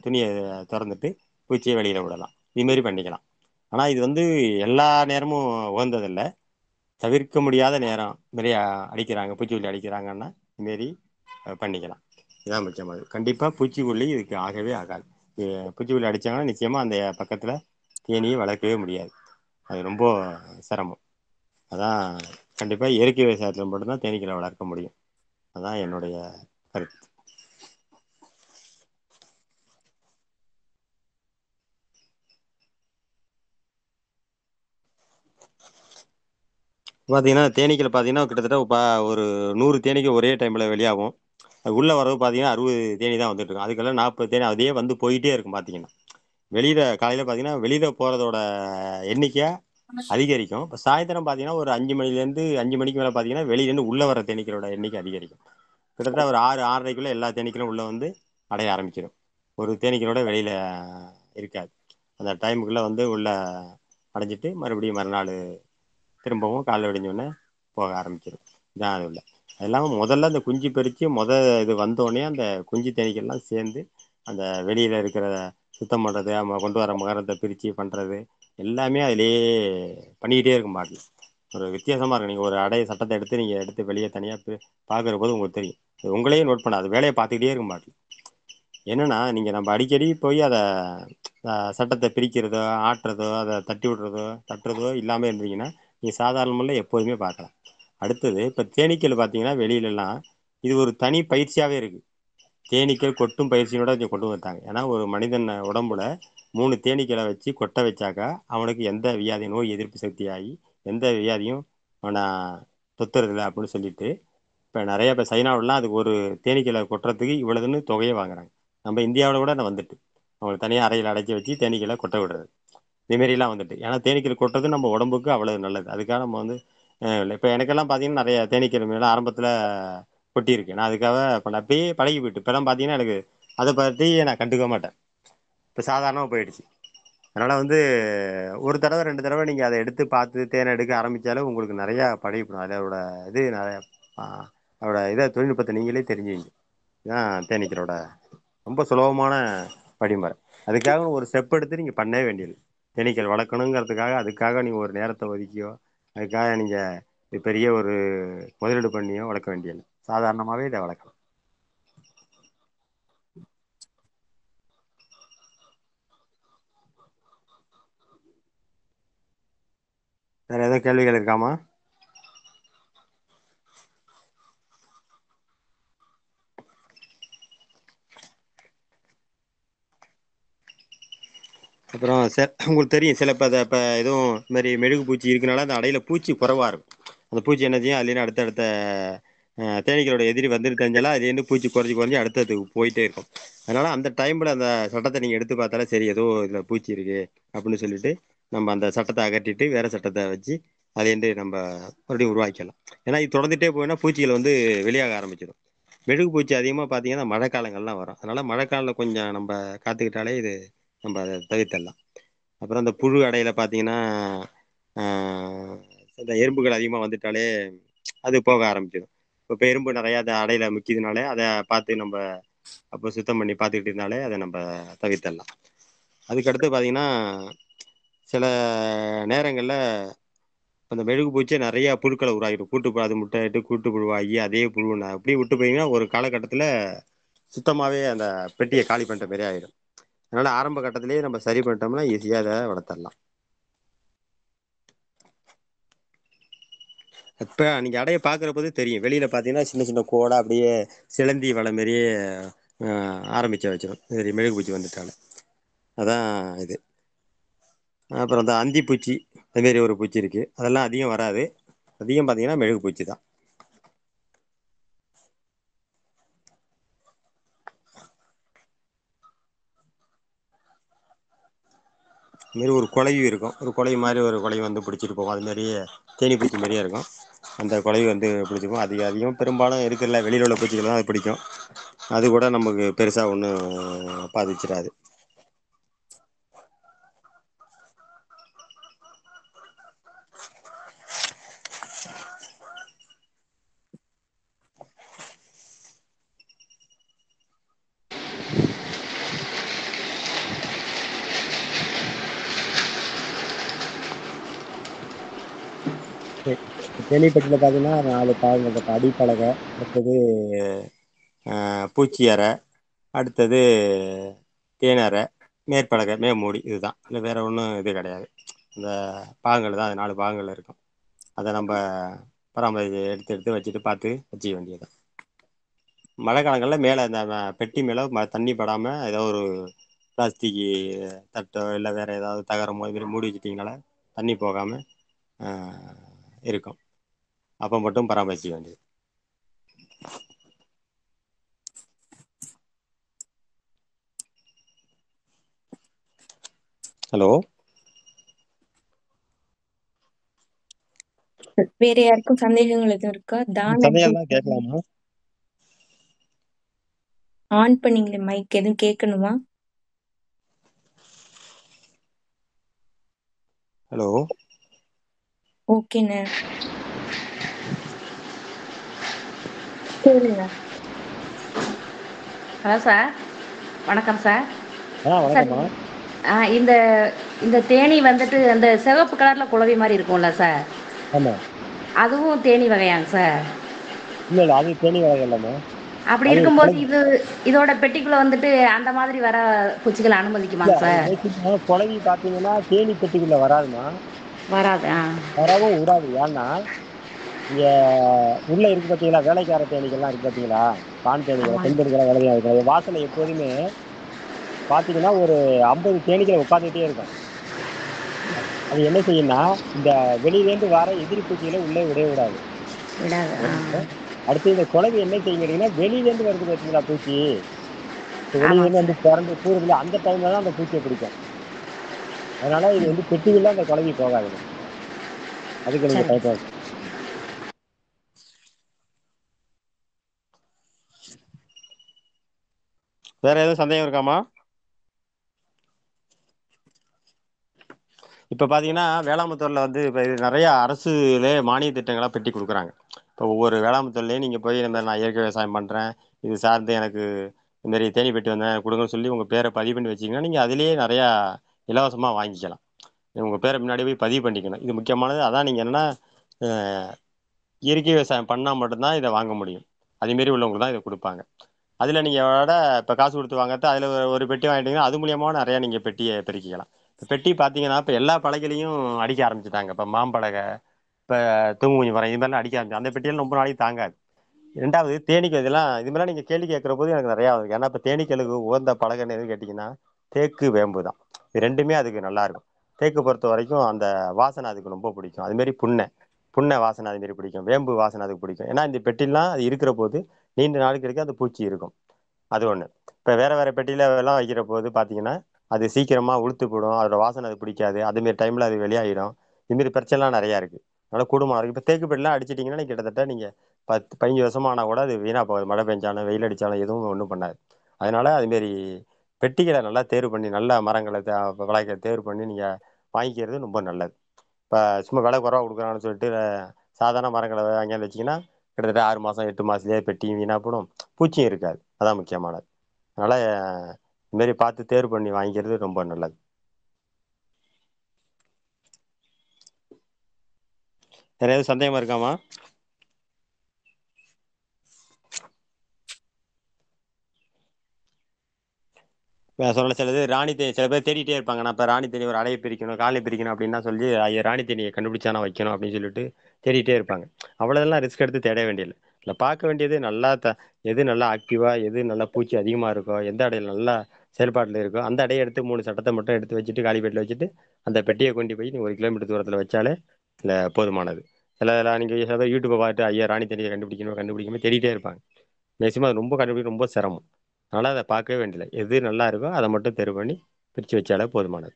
துணியை திறந்துட்டு பூச்சியை வெளியில் விடலாம். இதுமாரி பண்ணிக்கலாம். ஆனால் இது வந்து எல்லா நேரமும் உகந்ததில்லை. தவிர்க்க முடியாத நேரம் நிறைய அடிக்கிறாங்க, பூச்சிக்கொல்லி அடிக்கிறாங்கன்னா இதுமாரி பண்ணிக்கலாம். இதான் முக்கியமானது. கண்டிப்பாக பூச்சிக்கொல்லி இதுக்கு ஆகவே ஆகாது. பூச்சிக்கொல்லி அடித்தாங்கன்னா நிச்சயமாக அந்த பக்கத்தில் தேனியை வளர்க்கவே முடியாது. அது ரொம்ப சிரமம். அதான் கண்டிப்பாக இயற்கை விவசாயத்தில் மட்டும்தான் தேனீக்களை வளர்க்க முடியும். அதான் என்னுடைய கருத்து. பார்த்தீங்கன்னா தேனீக்கள் பார்த்தீங்கன்னா கிட்டத்தட்ட ஒரு 100 தேனீக்கள் ஒரே டைமில் வெளியாகும். அது உள்ளே வரவு பார்த்தீங்கன்னா 60 தேனி தான் வந்துட்டு இருக்கும். அதுக்கெல்லாம் 40 தேனி அதே வந்து போயிட்டே இருக்கும் பார்த்தீங்கன்னா. வெளியில் காலையில் பார்த்தீங்கன்னா வெளியில் போகிறதோட எண்ணிக்கை அதிகரிக்கும். இப்போ சாயந்தரம் பார்த்தீங்கன்னா ஒரு 5 மணிலேருந்து 5 மணிக்கு மேலே பார்த்தீங்கன்னா வெளியிலேருந்து உள்ளே வர தேனீக்களோட எண்ணிக்கை அதிகரிக்கும். கிட்டத்தட்ட ஒரு 6 6:30க்குள்ள எல்லா தேனீக்களும் உள்ளே வந்து அடைய ஆரம்பிச்சிடும். ஒரு தேனீக்களோட வெளியில் இருக்காது. அந்த டைமுக்குள்ளே வந்து உள்ள அடைஞ்சிட்டு மறுபடியும் மறுநாள் திரும்பவும் காலைல விடிஞ்சோடனே போக ஆரம்பிச்சிடும். இதான் அது உள்ள. அது இல்லாமல் முதல்ல அந்த குஞ்சு பொரிச்சு இது வந்தோடனே அந்த குஞ்சு தேனீக்கள்லாம் சேர்ந்து அந்த வெளியில் இருக்கிற சுத்தம் பண்ணுறது, கொண்டு வர மகரத்தை பிரித்து பண்ணுறது எல்லாமே அதிலேயே பண்ணிக்கிட்டே இருக்கும் பாட்டில். ஒரு வித்தியாசமாக இருக்கும். நீங்கள் ஒரு சட்டத்தை எடுத்து நீங்கள் எடுத்து வெளியே தனியாக பார்க்குற போது உங்களுக்கு தெரியும். உங்களையே நோட் பண்ண அது வேலையை பார்த்துக்கிட்டே இருக்கும் பாட்டில். என்னன்னா நீங்கள் நம்ம அடிக்கடி போய் அதை சட்டத்தை பிரிக்கிறதோ ஆட்டுறதோ அதை தட்டி விடுறதோ தட்டுறதோ இல்லாமல் இருந்தீங்கன்னா நீங்கள் சாதாரண முறையில் எப்போதுமே பார்க்கலாம். அடுத்தது இப்போ தேனீக்கள் பார்த்தீங்கன்னா வெளியிலலாம் இது ஒரு தனி பயிற்சியாகவே இருக்குது. தேனீக்கள் கொட்டும் பயிற்சியோட இங்கே கொண்டு வந்துட்டாங்க. ஏன்னா ஒரு மனிதன் உடம்புல 3 தேனீக்களை வச்சு கொட்ட வச்சாக்கா அவனுக்கு எந்த வியாதி நோய் எதிர்ப்பு சக்தி ஆகி எந்த வியாதியும் அவனை தொத்துறதில்லை அப்படின்னு சொல்லிட்டு இப்போ நிறைய இப்போ சைனாவிலலாம் அதுக்கு ஒரு தேனீக்களை கொட்டுறதுக்கு இவ்வளவுன்னு தொகையை வாங்குறாங்க. நம்ம இந்தியாவில் கூட நான் வந்துட்டு அவங்களை தனியாக அறையில் அடைச்சி வச்சு தேனீக்களை கொட்ட விடுறது இதுமாரிலாம் வந்துட்டு. ஏன்னா தேனீக்கள் கொட்டுறது நம்ம உடம்புக்கு அவ்வளவு நல்லது. அதுக்காக நம்ம வந்து இப்போ எனக்கெல்லாம் பார்த்தீங்கன்னா நிறைய தேனீக்கள் மேலே ஆரம்பத்தில் கொட்டியிருக்கு. நான் அதுக்காக இப்போ நான் அப்படியே பழகி போயிட்டு இப்போலாம் பார்த்தீங்கன்னா எனக்கு அதை பற்றி நான் கண்டுக்க மாட்டேன். இப்போ சாதாரணமாக போயிடுச்சு. அதனால் வந்து ஒரு தடவை 2 தடவை நீங்கள் அதை எடுத்து பார்த்து தேனை எடுக்க ஆரம்பித்தாலே உங்களுக்கு நிறையா பழகிப்படும். அதோட இது நிறையா அதோட தொழில்நுட்பத்தை நீங்களே தெரிஞ்சுங்க. இதுதான் தேனீக்களோட ரொம்ப சுலபமான வழிமுறை. அதுக்காக ஒரு ஸ்டெப் எடுத்து நீங்கள் பண்ணவே வேண்டியது. தேனீக்கள் வளர்க்கணுங்கிறதுக்காக அதுக்காக நீங்கள் ஒரு நேரத்தை ஒதுக்கியோ அதுக்காக நீங்கள் பெரிய ஒரு முதலீடு பண்ணியோ வளர்க்க வேண்டியது. சாதாரணமாகவே இதை வளர்க்கலாம். வேற ஏதோ கேள்விகள் இருக்காமா? அப்புறம் உங்களுக்கு தெரியும் சில இப்போ எதுவும் இந்த மாதிரி மெழுகு பூச்சி இருக்கனால அந்த அடையில பூச்சி குறைவா இருக்கும். அந்த பூச்சி என்ன செய்யும் அதுலேருந்து அடுத்தடுத்த தேனீக்களோட எதிரி வந்துட்டு தெரிஞ்சாலும் அதுலேருந்து பூச்சி குறைஞ்சி குறைஞ்சி அடுத்ததுக்கு போயிட்டே இருக்கும். அதனால அந்த டைமில் அந்த சட்டத்தை நீங்கள் எடுத்து பார்த்தாலே சரி ஏதோ இதில் பூச்சி இருக்கு அப்படின்னு சொல்லிட்டு நம்ம அந்த சட்டத்தை அகற்றிட்டு வேற சட்டத்தை வச்சு அதுலேருந்து நம்ம மறுபடியும் உருவாக்கிக்கலாம். ஏன்னா இது தொடர்ந்துட்டே போயின்னா பூச்சிகள் வந்து வெளியாக ஆரம்பிச்சிடும். மெழுகு பூச்சி அதிகமாக பார்த்தீங்கன்னா மழை காலங்கள்லாம் வரும். அதனால மழை காலில் கொஞ்சம் நம்ம காத்துக்கிட்டாலே இது நம்ம அதை தவிர்த்திடலாம். அப்புறம் அந்த புழு அடையில பார்த்தீங்கன்னா ஆஹ், இந்த எறும்புகள் அதிகமாக வந்துட்டாலே அது போக ஆரம்பிச்சிடும். இப்போ எறும்பு நிறையா அந்த அடையில முக்கியதுனாலே அதை பார்த்து நம்ம அப்போ சுத்தம் பண்ணி பார்த்துக்கிட்டு இருந்தாலே அதை நம்ம தவிர்த்திடலாம். அதுக்கடுத்து பார்த்தீங்கன்னா சில நேரங்களில் அந்த மெழுகு பூச்சி நிறைய புழுக்களை உருவாகிடும். அது முட்டையிட்டு கூட்டு புழுவாகி அதே புழு அப்படியே விட்டு போயிங்கன்னா ஒரு காலகட்டத்தில் சுத்தமாகவே அந்த பெட்டியை காலி பண்ணுற மாதிரி ஆகிடும். அதனால ஆரம்ப கட்டத்திலேயே நம்ம சரி பண்ணிட்டோம்னா ஈஸியாக அதை வளர்த்துடலாம். இப்போ நீங்கள் அடையை பார்க்குற போது தெரியும். வெளியில் பார்த்தீங்கன்னா சின்ன சின்ன கோடா அப்படியே சிலந்தி வலை மாரியே ஆரம்பிச்சு வச்சிடும். சரி மெழுகு பூச்சி வந்துட்டால அதான் இது. அப்புறம் அந்த அந்திப்பூச்சி அதுமாரி ஒரு பூச்சி இருக்குது. அதெல்லாம் அதிகம் வராது. அதிகம் பார்த்தீங்கன்னா மெழுகு பூச்சி தான். இதுமாரி ஒரு குழவி இருக்கும். ஒரு குழவி மாதிரி ஒரு குழவி வந்து பிடிச்சிட்டு போகும். அதுமாரியே தேனி பூச்சி மாதிரியே இருக்கும். அந்த குழவி வந்து பிடிச்சிக்கும். அதிகம் பெரும்பாலும் இருக்கிற வெளியில் உள்ள பூச்சிகள் தான் அது பிடிக்கும். அது கூட நமக்கு பெருசாக ஒன்றும் பாதிச்சிடாது. தேனீப்பட்டியில் பார்த்தீங்கன்னா 4 பாகங்கள் இருக்கும். அடிப்பலகை, அடுத்தது பூச்சி அறை, அடுத்தது தேனறை, மேற்பலகை, மேமூடி இதுதான். இல்லை வேற ஒன்றும் இது கிடையாது. இந்த பாகங்கள் தான், அது 4 பாகங்கள் இருக்கும். அதை நம்ம பராமரி எடுத்து எடுத்து வச்சுட்டு பார்த்து வச்சுக்க வேண்டியது. மழை காலங்களில் மேலே இந்த பெட்டி மேலே தண்ணி படாமல் ஏதோ ஒரு பிளாஸ்டிக் தட்டோ இல்லை வேற ஏதாவது தகரமோ இது மாதிரி மூடி வச்சுட்டிங்கனால தண்ணி போகாமல் இருக்கும். அப்போ மட்டும் பராமரிக்க வேண்டியது. ஹலோ, வேற யாருக்கும் சந்தேகங்கள் எதுவும் இருக்கா? சந்தேகம் தான் கேட்கலாமா? ஆன் பண்ணீங்களே மைக், எதுவும் கேட்கணுமா? ஹலோ, ஓகேண்ணே, கேளுங்க. ஹலோ சார், வணக்கம் சார். சார், வணக்கம்மா. இந்த இந்த தேனி வந்துட்டு அந்த சிவப்பு கலரில் குளவி மாதிரி இருக்கும்ல சார், ஆமாம். அதுவும் தேனி வகையாங்க சார்? இல்லை இல்லை, அது தேனி வகை இல்லைம்மா. அப்படி அது இருக்கும்போது குழவி. இதோட பெட்டிக்குள்ளே வந்துட்டு அந்த மாதிரி வர பூச்சிகளை இல்லை, அனுமதிக்குமாங்க அது சார்? பேசிக்கா குழவி பார்த்தீங்கன்னா தேனி பெட்டிக்குள்ளே வராதுமா. வராது. வரவும் விடாது. ஏன்னா இங்க உள்ள இருக்கு பார்த்தீங்களா, வேலைக்கார தேனீக்கள்லாம் இருக்கு பார்த்தீங்களா, ஆண் தேனீகள் ஆமாங்க. பெண் தேனீக்கெல்லாம் வேலையாக இருக்கும். வாசல்ல எப்போதுமே பார்த்தீங்கன்னா ஒரு 50 தேனீக்கள் உட்காந்துட்டே இருக்கும். அது என்ன செய்யும்னா, இந்த வெளியிலேருந்து வர எதிரி பூச்சிகளை உள்ளே விடவே விடாது. விடாது. ஒண்ணு. அடுத்து இந்த குளவி என்ன செய்யும் கேட்டீங்கன்னா, வெளியிலேருந்து வருது பார்த்தீங்களா பூச்சி, இப்ப ஆமாங்க வெளியிலேருந்து வந்து சார். புரண்டு கூடுதுல, அந்த டைம்ல தான் அந்த பூச்சியை பிடிக்கும். அதனால இது வந்து பெட்டிக்குள்ள அந்த குளவி போகாதுங்க. அதுக்கு நீங்க சரி. பயப்பட. வேற எதுவும் சந்தேகம் இருக்காமா? இப்ப பாத்தீங்கன்னா வேளாண்மைத்துறையில வந்து இப்ப இது நிறைய அரசுலே மானிய திட்டங்களா பெட்டி கொடுக்குறாங்க. இப்போ ஒவ்வொரு வேளாண்மைத்துறையிலையும் நீங்க போய் இந்த மாதிரி நான் இயற்கை விவசாயம் பண்றேன், இது சார்ந்து எனக்கு இந்த மாதிரி தேனி பெட்டி வந்தேன் கொடுங்கன்னு சொல்லி உங்க பேரை பதிவு பண்ணி வச்சீங்கன்னா நீங்க அதிலேயே நிறைய இலவசமா வாங்கிக்கலாம். உங்க பேரை முன்னாடி போய் பதிவு பண்ணிக்கணும். இது முக்கியமானது. அதான் நீங்க என்னன்னா அஹ், இயற்கை விவசாயம் பண்ணா மட்டும்தான் இதை வாங்க முடியும். அதே மாரி உள்ளவங்களுக்கு தான் இதை கொடுப்பாங்க. அதுல நீங்க விட இப்ப காசு கொடுத்து வாங்கறது அதுல ஒரு பெட்டி வாங்கிட்டீங்கன்னா அது மூலியமா நிறைய நீங்க பெட்டியை பெருக்கிக்கலாம். இப்ப பெட்டி பாத்தீங்கன்னா இப்ப எல்லா பலகையிலையும் அடிக்க ஆரம்பிச்சுட்டாங்க. இப்ப மாம்பலகை, இப்ப தூங்குமூஞ்சி மரம் இது மாதிரிலாம் அடிக்க ஆரம்பிச்சு அந்த பெட்டியெல்லாம் ரொம்ப நாளைக்கு தாங்காது. ரெண்டாவது தேனீக்கள் இதெல்லாம் இது மாதிரிலாம் நீங்க கேள்வி கேட்கிற போது எனக்கு நிறைய ஆகுது. ஏன்னா இப்ப தேனீக்களுக்கு உகந்த பலகைன்னு எதுவும் கேட்டீங்கன்னா தேக்கு, வேம்பு தான். இது ரெண்டுமே அதுக்கு நல்லா இருக்கும். தேக்கு பொறுத்த வரைக்கும் அந்த வாசனை அதுக்கு ரொம்ப பிடிக்கும். அது மாதிரி புன்னை, புன்னை வாசனை அது மாதிரி பிடிக்கும். வேம்பு வாசனை அதுக்கு பிடிக்கும். ஏன்னா இந்த பெட்டிலாம் அது இருக்கிற போது நீண்ட நாளுக்கு வரைக்கும் அந்த பூச்சி இருக்கும். அது ஒண்ணு. இப்ப வேற வேற பெட்டியில எல்லாம் வைக்கிற போது பாத்தீங்கன்னா அது சீக்கிரமா உளுத்து போடும். அதோட வாசனை அது பிடிக்காது. அது மாதிரி டைம்ல அது வெளியாயிடும். இது மாதிரி பிரச்சனைலாம் நிறைய இருக்கு. அதனால கூடுமா இருக்கு. இப்ப தேக்கு பெட்டிலாம் அடிச்சிட்டீங்கன்னா கிட்டத்தட்ட நீங்க 10 15 வருஷமா ஆனா கூட அது வீணா போகாது. மழை பெஞ்சாலும் வெயில் அடிச்சாலும் எதுவும் ஒன்றும் பண்ணாது. அதனால அது மாதிரி பெட்டிகளை நல்லா தேர்வு பண்ணி நல்ல மரங்களை வளைக்க தேர்வு பண்ணி நீங்க வாங்கிக்கிறது ரொம்ப நல்லது. இப்ப சும்மா விலை குறைவா கொடுக்குறான்னு சொல்லிட்டு சாதாரண மரங்களை வாங்கியாந்து வச்சீங்கன்னா கிட்டத்தட்ட 6 மாசம் 8 மாசத்துலயே பெட்டியும் வீணா போடும், பூச்சியும் இருக்காது. அதான் முக்கியமானது. அதனால இது மாதிரி பார்த்து தேர்வு பண்ணி வாங்கிக்கிறது ரொம்ப நல்லது. வேற எதுவும் சந்தேகமா இருக்காமா? சொல்ல சிலது ராணி தேனி சில பேர் தேடிட்டே இருப்பாங்க. நான் இப்போ ராணி தேனி ஒரு அலையை பிரிக்கணும், காலை பிரிக்கணும் அப்படின்னா சொல்லி ஐயா ராணி தேனியை கண்டுபிடிச்சா நான் வைக்கணும் அப்படின்னு சொல்லிட்டு தேடிட்டே இருப்பாங்க. அவ்வளோதெல்லாம் ரிஸ்க் எடுத்து தேட வேண்டியதில்லை. இல்லை, பார்க்க வேண்டியது நல்லா எது நல்லா ஆக்டிவா, எது நல்லா பூச்சி அதிகமாக இருக்கோ, எந்த அடையில் நல்லா செயல்பாட்டில் இருக்கோ அந்த அடையை எடுத்து 3 சட்டத்தை மட்டும் எடுத்து வச்சுட்டு காலி பெட்டியில் வச்சுட்டு அந்த பெட்டியை கொண்டு போய் நீ 1 கிலோமீட்டர் தூரத்தில் வச்சாலே இல்லை போதுமானது. சில நீங்கள் சில பேர் யூடியூப்பை பார்த்துட்டு ஐயா ராணி தேனியை கண்டுபிடிக்கணும் கண்டுபிடிக்கணும் தேடிட்டே இருப்பாங்க. மேக்சிமம் அது ரொம்ப கண்டுபிடிக்க ரொம்ப சிரமம். அதனால அதை பார்க்கவே வேண்டியதில்லை. எது நல்லா இருக்கோ அதை மட்டும் தேர்வு பண்ணி பிரித்து வச்சாலே போதுமானது.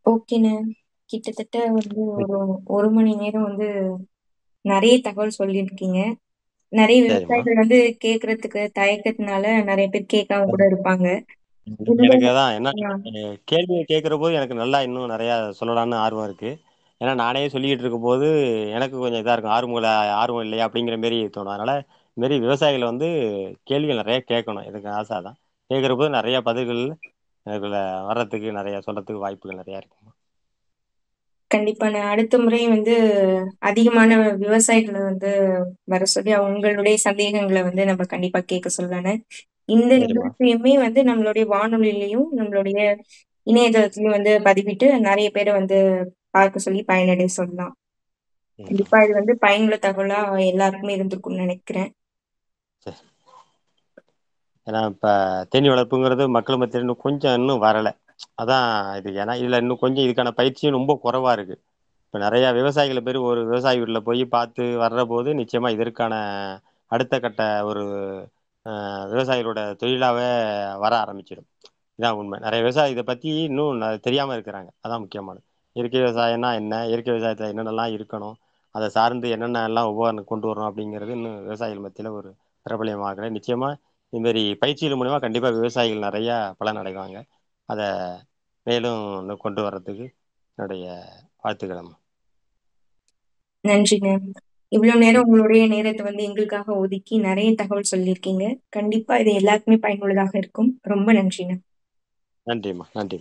ஓகேண்ணே. கிட்டத்தட்ட வந்து ஒரு 1 மணி நேரம் வந்து நிறைய தகவல் சொல்லியிருக்கீங்க. நிறைய சரிம்மா. விவசாயிகள் வந்து கேட்கறதுக்கு தயக்கத்தினால நிறைய பேர் கேட்காம கூட இருப்பாங்க. என்னோட எனக்கு அதான் என்ன ஆ, கேள்வியை கேட்குற போது எனக்கு நல்லா இன்னும் நிறையா சொல்லலாம்னு ஆர்வம் இருக்கு. ஏன்னா நானே சொல்லிக்கிட்டு இருக்கும்போது எனக்கு கொஞ்சம் இதாக இருக்கும். ஆர்வம் இல்லையா அப்படிங்கிற மாரி தோணும். அதனால இது மாரி விவசாயிகளை வந்து கேள்விகள் நிறைய கேட்கணும். எனக்கு ஆசை தான். கேட்குற போது நிறைய பதில்கள் எனக்குள்ள வர்றதுக்கு நிறைய சொல்றதுக்கு வாய்ப்புகள் நிறையா இருக்கு. கண்டிப்பாண்ணே. அடுத்த முறை வந்து அதிகமான விவசாயிகள வந்து வர சொல்லி அவங்களுடைய சந்தேகங்கள வந்து நம்ம கண்டிப்பா கேட்க சொல்லலாண்ணே. இந்த சரிம்மா. நிகழ்ச்சியுமே வந்து நம்மளுடைய வானொலியிலயும், நம்மளுடைய இணையதளத்திலயும் வந்து பதிவிட்டு நெறைய பேர வந்து பார்க்க சொல்லி பயனடைய சொல்லலாம். ம். கண்டிப்பா இது வந்து பயனுள்ள தகவலா எல்லாருக்குமே இருந்திருக்கும்னு நெனைக்கிறேன். சரி. ஏன்னா இப்ப தேனீ வளர்ப்புங்கிறது மக்கள் மத்தியில இன்னும் வரல. அதான் இது. ஏன்னா இதுல இன்னும் கொஞ்சம் இதுக்கான பயிற்சியும் ரொம்ப குறைவா இருக்கு. இப்ப நெறைய விவசாயிகள பேரு ஒரு விவசாயி வீட்ல போய் பார்த்து வர்றபோது, நிச்சயமா இதற்கான அடுத்த கட்ட ஒரு விவசாயிகளோட தொழிலாவே வர ஆரம்பிச்சிடும். இதான் உண்மை. நெறைய விவசாயி இத பத்தி இன்னும் தெரியாம இருக்கிறாங்க. அதான் முக்கியமானது. இயற்கை விவசாயம்னா என்ன? இயற்கை விவசாயத்துல என்னென்னலாம் இருக்கணும்? அத சார்ந்து என்னென்னலாம் உபகரணம் கொண்டு வரணும்? அப்படிங்கிறது இன்னும் விவசாயிகள் மத்தியில ஒரு பிரபலமாகல. நிச்சயமா இது மாரி பயிற்சிகள் மூலியமா கண்டிப்பா விவசாயிகள் நெறையா பலன் அடைவாங்க. அத மேலும் இன்னும் கொண்டு வர்றதுக்கு என்னுடைய வாழ்த்துக்கள் அம்மா. நன்றிங்க. இவ்ளோ நேரம் ம். உங்களுடைய நேரத்த வந்து எங்களுக்காக ஒதுக்கி நெறைய தகவல் சொல்லியிருக்கீங்க. கண்டிப்பா இது எல்லாருக்குமே பயனுள்ளதாக இருக்கும். ரொம்ப நன்றிங்க. நன்றிம்மா. நன்றி.